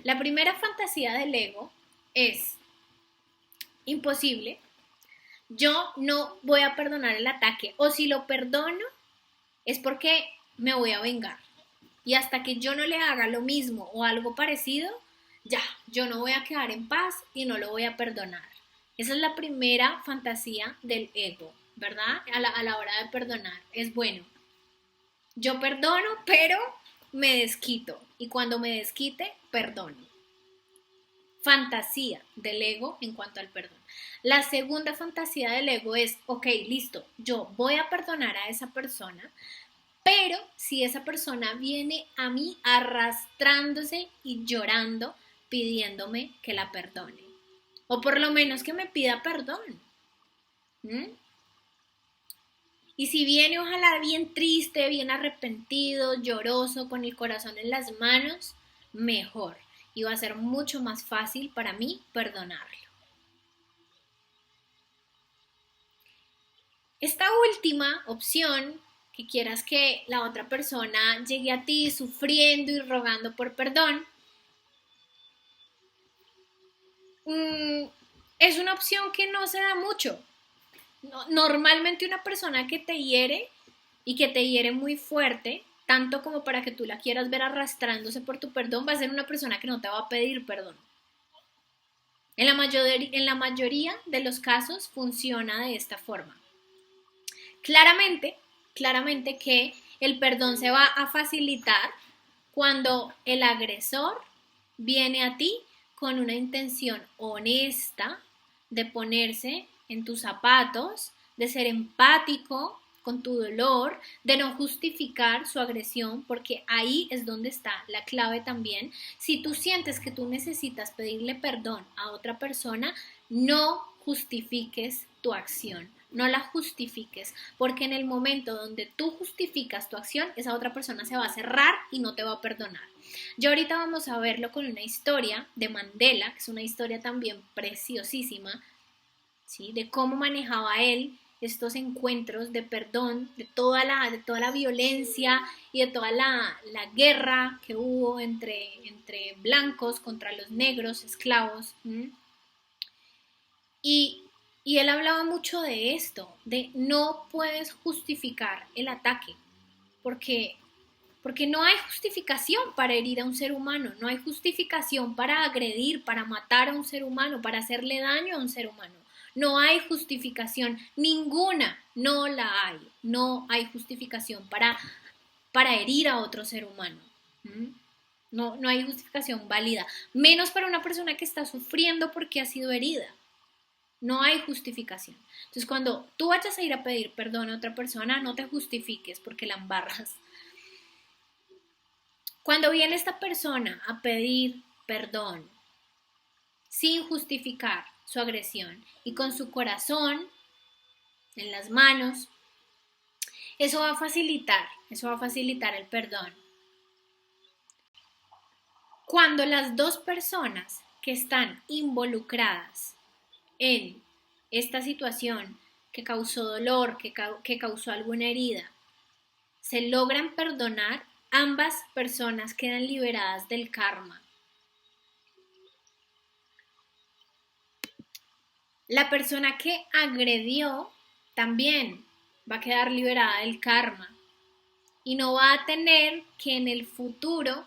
La primera fantasía del ego es imposible. Yo no voy a perdonar el ataque, o si lo perdono es porque me voy a vengar. Y hasta que yo no le haga lo mismo o algo parecido, ya, yo no voy a quedar en paz y no lo voy a perdonar. Esa es la primera fantasía del ego, ¿verdad? A la hora de perdonar. Es bueno, yo perdono, pero me desquito. Y cuando me desquite, perdono. Fantasía del ego en cuanto al perdón. La segunda fantasía del ego es, ok, listo, yo voy a perdonar a esa persona, pero si esa persona viene a mí arrastrándose y llorando, pidiéndome que la perdone. O por lo menos que me pida perdón. ¿Mm? Y si viene ojalá bien triste, bien arrepentido, lloroso, con el corazón en las manos, mejor. Y va a ser mucho más fácil para mí perdonarlo. Esta última opción, que quieras que la otra persona llegue a ti sufriendo y rogando por perdón, es una opción que no se da mucho. Normalmente una persona que te hiere y que te hiere muy fuerte, tanto como para que tú la quieras ver arrastrándose por tu perdón, va a ser una persona que no te va a pedir perdón. En la mayoría de los casos funciona de esta forma. Claramente, claramente que el perdón se va a facilitar cuando el agresor viene a ti con una intención honesta de ponerse en tus zapatos, de ser empático con tu dolor, de no justificar su agresión, porque ahí es donde está la clave también. Si tú sientes que tú necesitas pedirle perdón a otra persona, no justifiques tu acción. no la justifiques, porque en el momento donde tú justificas tu acción, esa otra persona se va a cerrar y no te va a perdonar. Yo ahorita vamos a verlo con una historia de Mandela, que es una historia también preciosísima, ¿sí? De cómo manejaba él estos encuentros de perdón, de toda la violencia y de toda la guerra que hubo entre blancos contra los negros, esclavos. Y él hablaba mucho de esto, de no puedes justificar el ataque, porque no hay justificación para herir a un ser humano, no hay justificación para agredir, para matar a un ser humano, para hacerle daño a un ser humano. No hay justificación, ninguna, no la hay. No hay justificación para herir a otro ser humano. No hay justificación válida, menos para una persona que está sufriendo porque ha sido herida. No hay justificación. Entonces, cuando tú vayas a ir a pedir perdón a otra persona, no te justifiques porque la embarras. Cuando viene esta persona a pedir perdón sin justificar su agresión y con su corazón en las manos, eso va a facilitar el perdón. Cuando las dos personas que están involucradas en esta situación que causó dolor, que causó alguna herida, se logran perdonar, ambas personas quedan liberadas del karma. La persona que agredió también va a quedar liberada del karma y no va a tener que en el futuro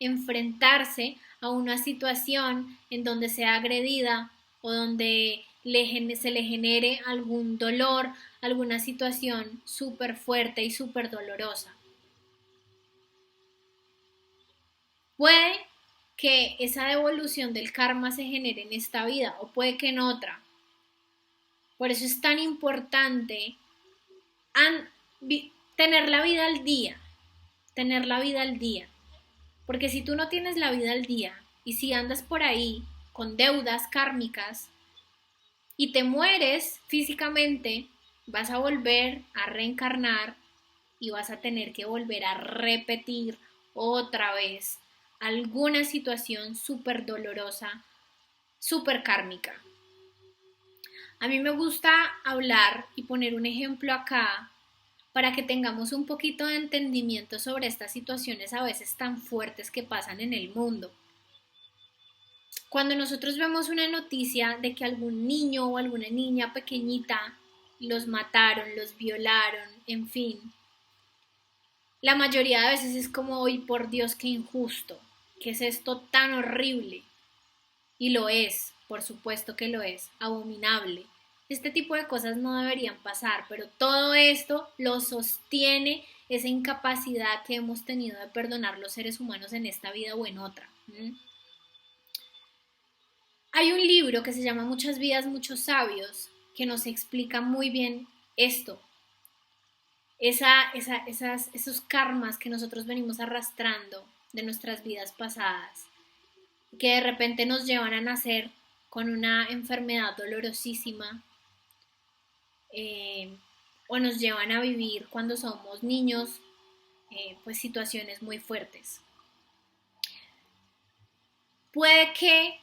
enfrentarse a una situación en donde sea agredida o donde se le genere algún dolor, alguna situación súper fuerte y súper dolorosa. Puede que esa devolución del karma se genere en esta vida o puede que en otra. Por eso es tan importante tener la vida al día, porque si tú no tienes la vida al día y si andas por ahí con deudas kármicas y te mueres físicamente, vas a volver a reencarnar y vas a tener que volver a repetir otra vez alguna situación súper dolorosa, súper kármica. A mí me gusta hablar y poner un ejemplo acá para que tengamos un poquito de entendimiento sobre estas situaciones a veces tan fuertes que pasan en el mundo. Cuando nosotros vemos una noticia de que algún niño o alguna niña pequeñita los mataron, los violaron, en fin, la mayoría de veces es como, ¡ay, por Dios, qué injusto! ¿Qué es esto tan horrible? Y lo es, por supuesto que lo es, abominable. Este tipo de cosas no deberían pasar, pero todo esto lo sostiene esa incapacidad que hemos tenido de perdonar los seres humanos en esta vida o en otra. Hay un libro que se llama Muchas vidas, muchos sabios, que nos explica muy bien esto. Esos karmas que nosotros venimos arrastrando de nuestras vidas pasadas, que de repente nos llevan a nacer con una enfermedad dolorosísima, o nos llevan a vivir cuando somos niños, pues situaciones muy fuertes. Puede que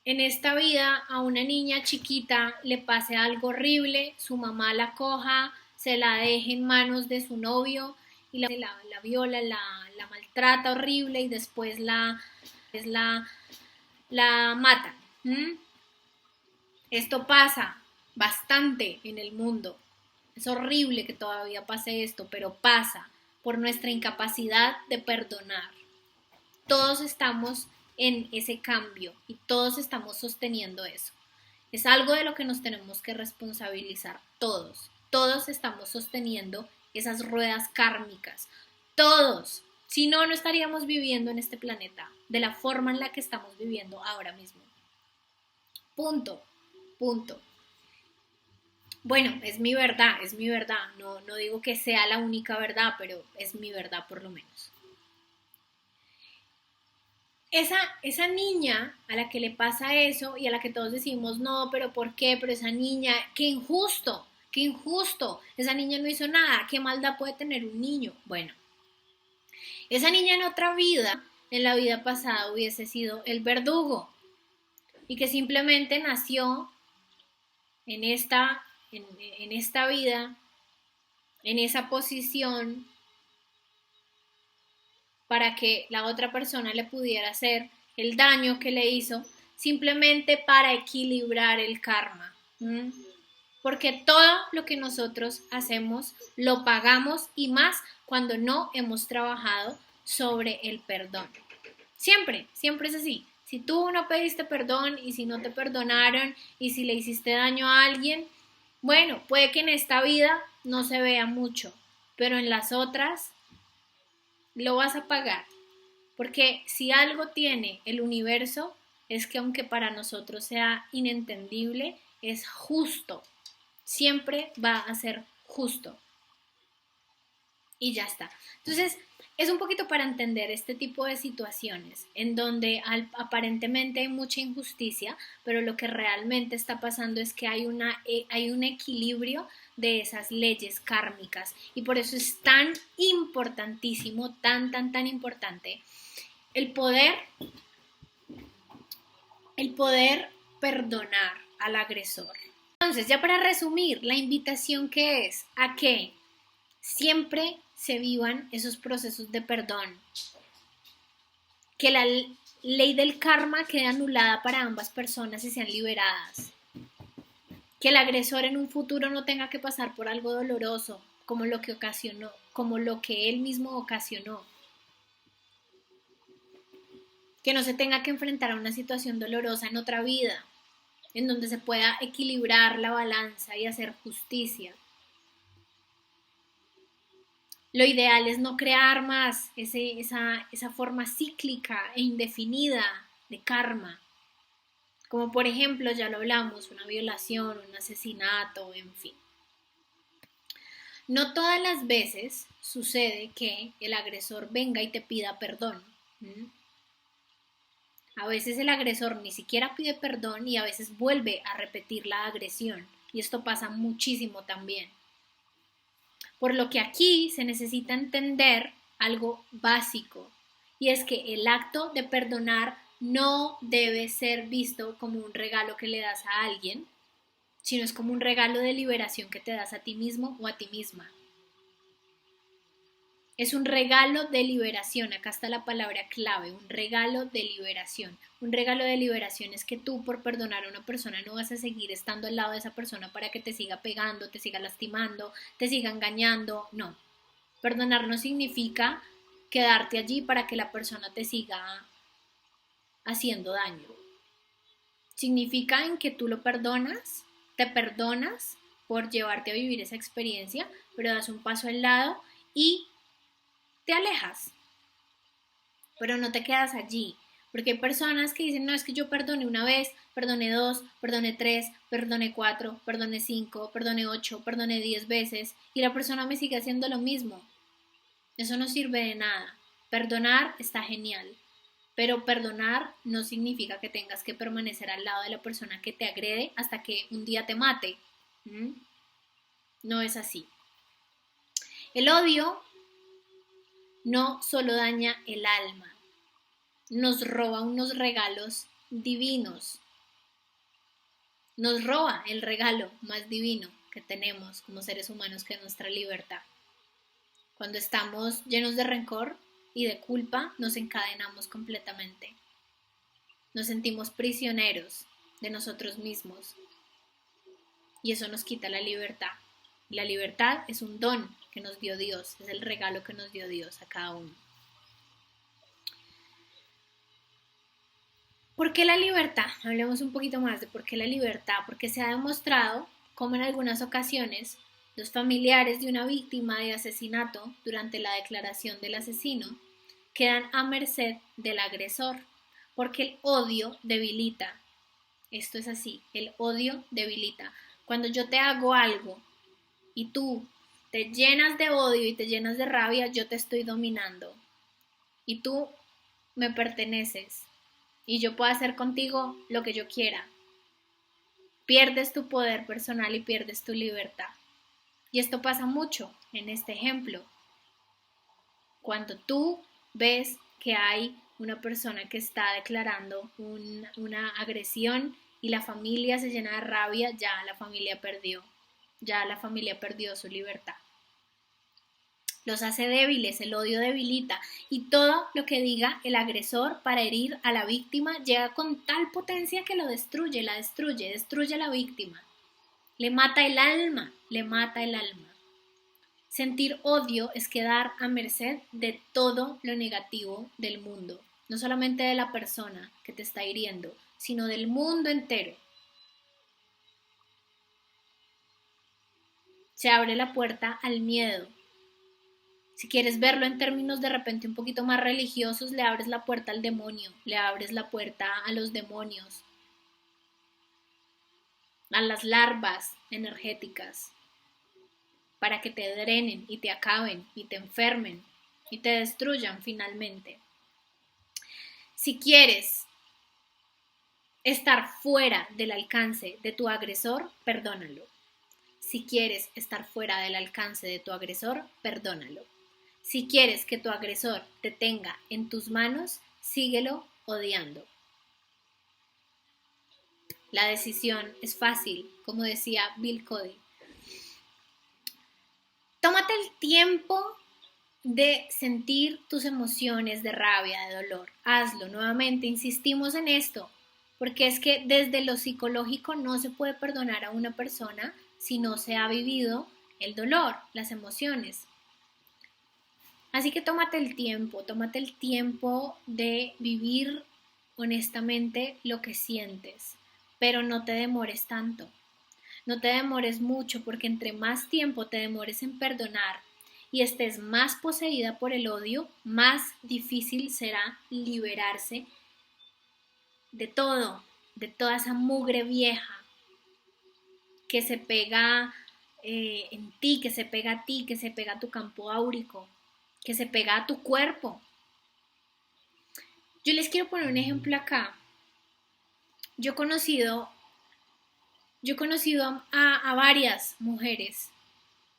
en esta vida a una niña chiquita le pase algo horrible, su mamá la coja, se la deje en manos de su novio y la viola, la maltrata horrible y después la matan. Esto pasa bastante en el mundo. Es horrible que todavía pase esto, pero pasa por nuestra incapacidad de perdonar. Todos estamos en ese cambio y todos estamos sosteniendo eso. Es algo de lo que nos tenemos que responsabilizar todos. Todos estamos sosteniendo esas ruedas kármicas. Todos. Si no, no estaríamos viviendo en este planeta de la forma en la que estamos viviendo ahora mismo. Punto. Bueno, es mi verdad. No digo que sea la única verdad, pero es mi verdad por lo menos. esa niña a la que le pasa eso y a la que todos decimos, no, pero ¿por qué? Pero esa niña, qué injusto, esa niña no hizo nada, qué maldad puede tener un niño. Bueno, esa niña en otra vida, en la vida pasada, hubiese sido el verdugo y que simplemente nació en en esta vida, en esa posición, para que la otra persona le pudiera hacer el daño que le hizo, simplemente para equilibrar el karma. ¿Mm? Porque todo lo que nosotros hacemos lo pagamos y más cuando no hemos trabajado sobre el perdón. Siempre, siempre es así. Si tú no pediste perdón y si no te perdonaron y si le hiciste daño a alguien, bueno, puede que en esta vida no se vea mucho, pero en las otras lo vas a pagar. Porque si algo tiene el universo es que aunque para nosotros sea inentendible, es justo. Siempre va a ser justo. Y ya está. Entonces, es un poquito para entender este tipo de situaciones en donde aparentemente hay mucha injusticia, pero lo que realmente está pasando es que hay un equilibrio de esas leyes kármicas y por eso es tan importantísimo, tan importante el poder, el poder perdonar al agresor. Entonces, ya para resumir, la invitación que es a que siempre se vivan esos procesos de perdón, que la ley del karma quede anulada para ambas personas y sean liberadas, que el agresor en un futuro no tenga que pasar por algo doloroso como lo que ocasionó, como lo que él mismo ocasionó, que no se tenga que enfrentar a una situación dolorosa en otra vida, en donde se pueda equilibrar la balanza y hacer justicia. Lo ideal es no crear más esa forma cíclica e indefinida de karma, como por ejemplo, ya lo hablamos, una violación, un asesinato, en fin. No todas las veces sucede que el agresor venga y te pida perdón. A veces el agresor ni siquiera pide perdón y a veces vuelve a repetir la agresión. Y esto pasa muchísimo también. Por lo que aquí se necesita entender algo básico, y es que el acto de perdonar no debe ser visto como un regalo que le das a alguien, sino es como un regalo de liberación que te das a ti mismo o a ti misma. Es un regalo de liberación, acá está la palabra clave, un regalo de liberación. Un regalo de liberación es que tú por perdonar a una persona no vas a seguir estando al lado de esa persona para que te siga pegando, te siga lastimando, te siga engañando, no. Perdonar no significa quedarte allí para que la persona te siga haciendo daño. Significa en que tú lo perdonas, te perdonas por llevarte a vivir esa experiencia, pero das un paso al lado y te alejas, pero no te quedas allí, porque hay personas que dicen, no, es que yo perdoné una vez, perdoné dos, perdoné tres, perdoné cuatro, perdoné cinco, perdoné ocho, perdoné 10 veces, y la persona me sigue haciendo lo mismo. Eso no sirve de nada. Perdonar está genial, pero perdonar no significa que tengas que permanecer al lado de la persona que te agrede hasta que un día te mate. No es así. El odio no solo daña el alma, nos roba unos regalos divinos, nos roba el regalo más divino que tenemos como seres humanos, que es nuestra libertad. Cuando estamos llenos de rencor y de culpa, nos encadenamos completamente. Nos sentimos prisioneros de nosotros mismos y eso nos quita la libertad. La libertad es un don que nos dio Dios, es el regalo que nos dio Dios a cada uno. ¿Por qué la libertad? Hablemos un poquito más de por qué la libertad, porque se ha demostrado cómo en algunas ocasiones los familiares de una víctima de asesinato durante la declaración del asesino quedan a merced del agresor, porque el odio debilita. Esto es así, el odio debilita. Cuando yo te hago algo y tú te llenas de odio y te llenas de rabia, yo te estoy dominando. Y tú me perteneces y yo puedo hacer contigo lo que yo quiera. Pierdes tu poder personal y pierdes tu libertad. Y esto pasa mucho en este ejemplo. Cuando tú ves que hay una persona que está declarando una agresión y la familia se llena de rabia, ya la familia perdió su libertad. Los hace débiles, el odio debilita y todo lo que diga el agresor para herir a la víctima llega con tal potencia que lo destruye, destruye a la víctima. Le mata el alma. Sentir odio es quedar a merced de todo lo negativo del mundo, no solamente de la persona que te está hiriendo, sino del mundo entero. Se abre la puerta al miedo. Si quieres verlo en términos de repente un poquito más religiosos, le abres la puerta al demonio, le abres la puerta a los demonios, a las larvas energéticas, para que te drenen y te acaben y te enfermen y te destruyan finalmente. Si quieres estar fuera del alcance de tu agresor, perdónalo. Si quieres estar fuera del alcance de tu agresor, perdónalo. Si quieres que tu agresor te tenga en tus manos, síguelo odiando. La decisión es fácil, como decía Bill Cody. Tómate el tiempo de sentir tus emociones de rabia, de dolor. Hazlo nuevamente, insistimos en esto, porque es que desde lo psicológico no se puede perdonar a una persona si no se ha vivido el dolor, las emociones. Así que tómate el tiempo de vivir honestamente lo que sientes, pero no te demores tanto, no te demores mucho, porque entre más tiempo te demores en perdonar y estés más poseída por el odio, más difícil será liberarse de todo, de toda esa mugre vieja que se pega en ti, que se pega a ti, que se pega a tu campo áurico, que se pega a tu cuerpo. Yo les quiero poner un ejemplo acá. Yo he conocido a varias mujeres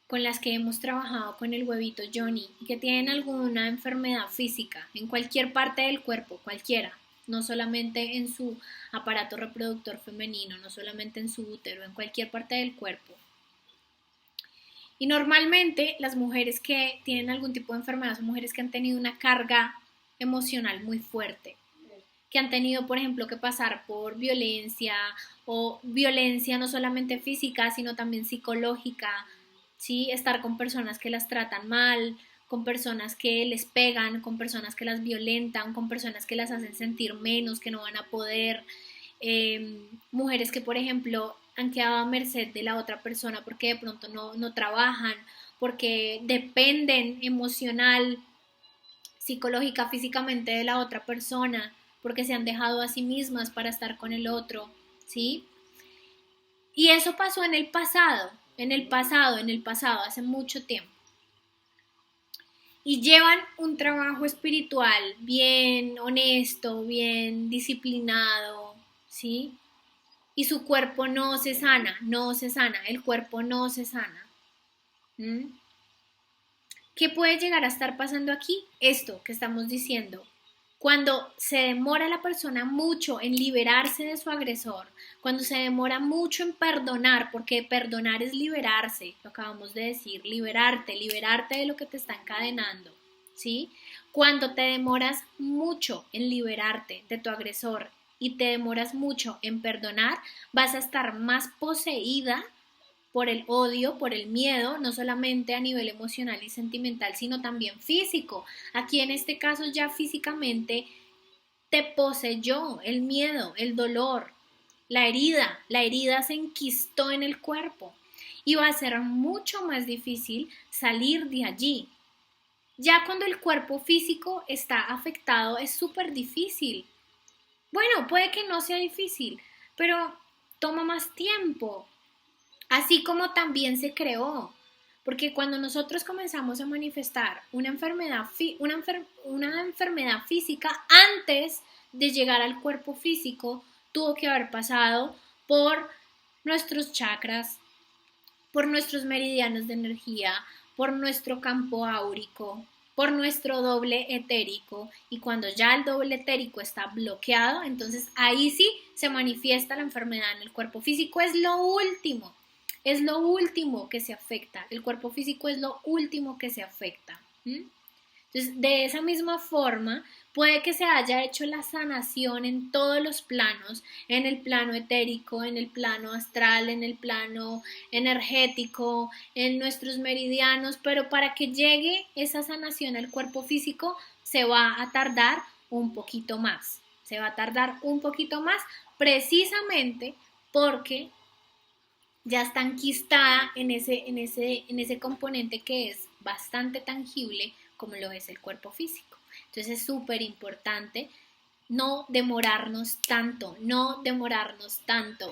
con las que hemos trabajado con el huevito Johnny y que tienen alguna enfermedad física en cualquier parte del cuerpo, cualquiera, no solamente en su aparato reproductor femenino, no solamente en su útero, en cualquier parte del cuerpo. Y normalmente las mujeres que tienen algún tipo de enfermedad son mujeres que han tenido una carga emocional muy fuerte, que han tenido, por ejemplo, que pasar por violencia o violencia no solamente física, sino también psicológica, ¿sí? Estar con personas que las tratan mal, con personas que les pegan, con personas que las violentan, con personas que las hacen sentir menos, que no van a poder, mujeres que, por ejemplo, han quedado a merced de la otra persona porque de pronto no trabajan, porque dependen emocional, psicológica, físicamente de la otra persona, porque se han dejado a sí mismas para estar con el otro, ¿sí? Y eso pasó en el pasado, hace mucho tiempo. Y llevan un trabajo espiritual bien honesto, bien disciplinado, ¿sí? Y su cuerpo no se sana, el cuerpo no se sana. ¿Mm? ¿Qué puede llegar a estar pasando aquí? Esto que estamos diciendo. Cuando se demora la persona mucho en liberarse de su agresor, cuando se demora mucho en perdonar, porque perdonar es liberarse, lo acabamos de decir, liberarte de lo que te está encadenando, ¿sí? Cuando te demoras mucho en liberarte de tu agresor y te demoras mucho en perdonar, vas a estar más poseída por el odio, por el miedo, no solamente a nivel emocional y sentimental, sino también físico. Aquí en este caso ya físicamente te poseyó el miedo, el dolor, la herida se enquistó en el cuerpo y va a ser mucho más difícil salir de allí. Ya cuando el cuerpo físico está afectado es súper difícil. Bueno, puede que no sea difícil, pero toma más tiempo. Así como también se creó, Porque cuando nosotros comenzamos a manifestar una enfermedad física, antes de llegar al cuerpo físico, tuvo que haber pasado por nuestros chakras, por nuestros meridianos de energía, por nuestro campo áurico, por nuestro doble etérico, y cuando ya el doble etérico está bloqueado, entonces ahí sí se manifiesta la enfermedad en el cuerpo físico. Es lo último que se afecta. El cuerpo físico es lo último que se afecta. Entonces, de esa misma forma, puede que se haya hecho la sanación en todos los planos, en el plano etérico, en el plano astral, en el plano energético, en nuestros meridianos, pero para que llegue esa sanación al cuerpo físico se va a tardar un poquito más. Se va a tardar un poquito más precisamente porque ya está enquistada en ese componente que es bastante tangible como lo es el cuerpo físico. Entonces es súper importante no demorarnos tanto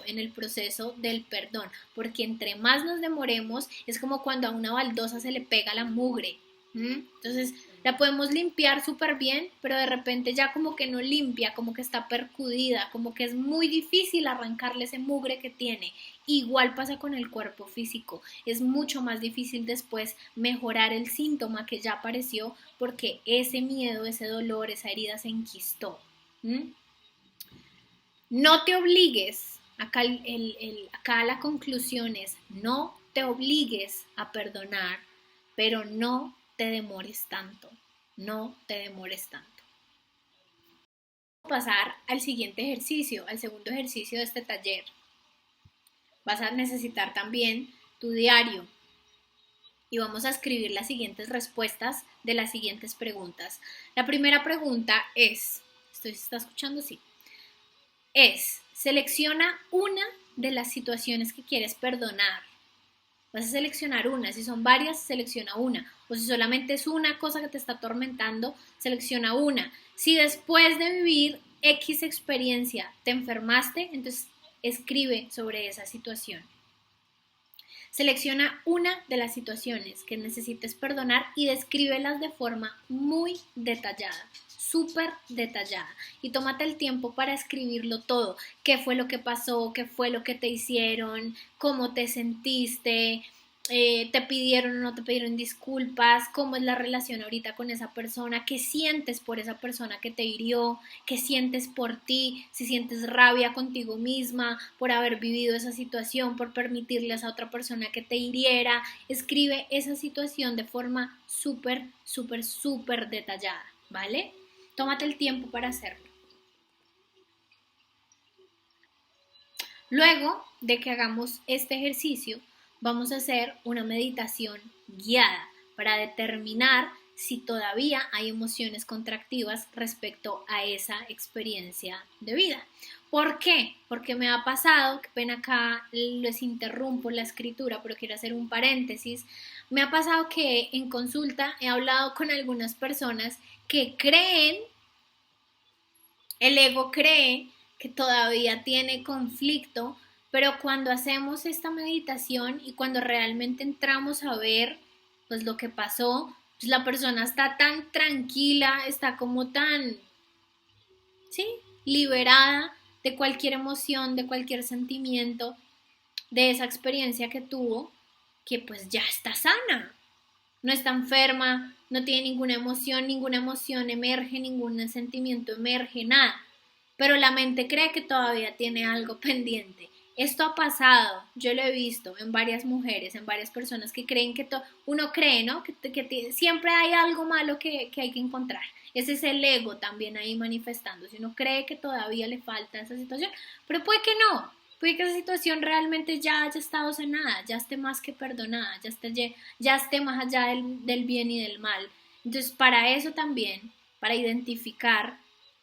en el proceso del perdón, porque entre más nos demoremos es como cuando a una baldosa se le pega la mugre. Entonces la podemos limpiar súper bien, pero de repente ya como que no limpia, como que está percudida, como que es muy difícil arrancarle ese mugre que tiene. Igual pasa con el cuerpo físico, es mucho más difícil después mejorar el síntoma que ya apareció porque ese miedo, ese dolor, esa herida se enquistó. No te obligues, acá la conclusión es, no te obligues a perdonar, pero no te demores tanto, no te demores tanto. Vamos a pasar al siguiente ejercicio, al segundo ejercicio de este taller. Vas a necesitar también tu diario y vamos a escribir las siguientes respuestas de las siguientes preguntas. La primera pregunta es, ¿se está escuchando? Sí. Selecciona una de las situaciones que quieres perdonar. Vas a seleccionar una, si son varias, selecciona una, o si solamente es una cosa que te está atormentando, selecciona una. Si después de vivir X experiencia te enfermaste, entonces escribe sobre esa situación. Selecciona una de las situaciones que necesites perdonar y descríbelas de forma muy detallada, súper detallada, y tómate el tiempo para escribirlo todo. ¿Qué fue lo que pasó? ¿Qué fue lo que te hicieron? ¿Cómo te sentiste? ¿Te pidieron o no te pidieron disculpas? ¿Cómo es la relación ahorita con esa persona? ¿Qué sientes por esa persona que te hirió? ¿Qué sientes por ti? Si sientes rabia contigo misma por haber vivido esa situación, por permitirle a esa otra persona que te hiriera. Escribe esa situación de forma súper, súper, súper detallada, ¿vale? Tómate el tiempo para hacerlo. Luego de que hagamos este ejercicio, vamos a hacer una meditación guiada para determinar si todavía hay emociones contractivas respecto a esa experiencia de vida. ¿Por qué? Porque me ha pasado, que pena acá les interrumpo la escritura, pero quiero hacer un paréntesis. Me ha pasado que en consulta he hablado con algunas personas que creen, el ego cree que todavía tiene conflicto, pero cuando hacemos esta meditación y cuando realmente entramos a ver pues lo que pasó, pues la persona está tan tranquila, está como tan, ¿sí?, liberada de cualquier emoción, de cualquier sentimiento, de esa experiencia que tuvo, que pues ya está sana, no está enferma, no tiene ninguna emoción emerge, ningún sentimiento emerge, nada. Pero la mente cree que todavía tiene algo pendiente. Esto ha pasado, yo lo he visto en varias mujeres, en varias personas que creen que uno cree, ¿no? Que siempre hay algo malo que hay que encontrar. Ese es el ego también ahí manifestándose. Uno cree que todavía le falta esa situación, pero puede que no. Puede que esa situación realmente ya haya estado sanada, ya esté más que perdonada, ya esté más allá del bien y del mal. Entonces, para eso también, para identificar,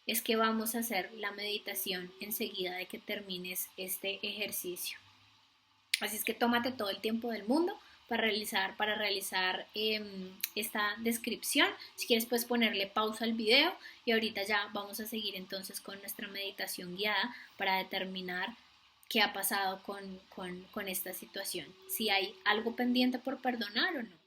es que vamos a hacer la meditación enseguida de que termines este ejercicio. Así es que tómate todo el tiempo del mundo para realizar esta descripción. Si quieres puedes ponerle pausa al video y ahorita ya vamos a seguir entonces con nuestra meditación guiada para determinar qué ha pasado con esta situación, si hay algo pendiente por perdonar o no.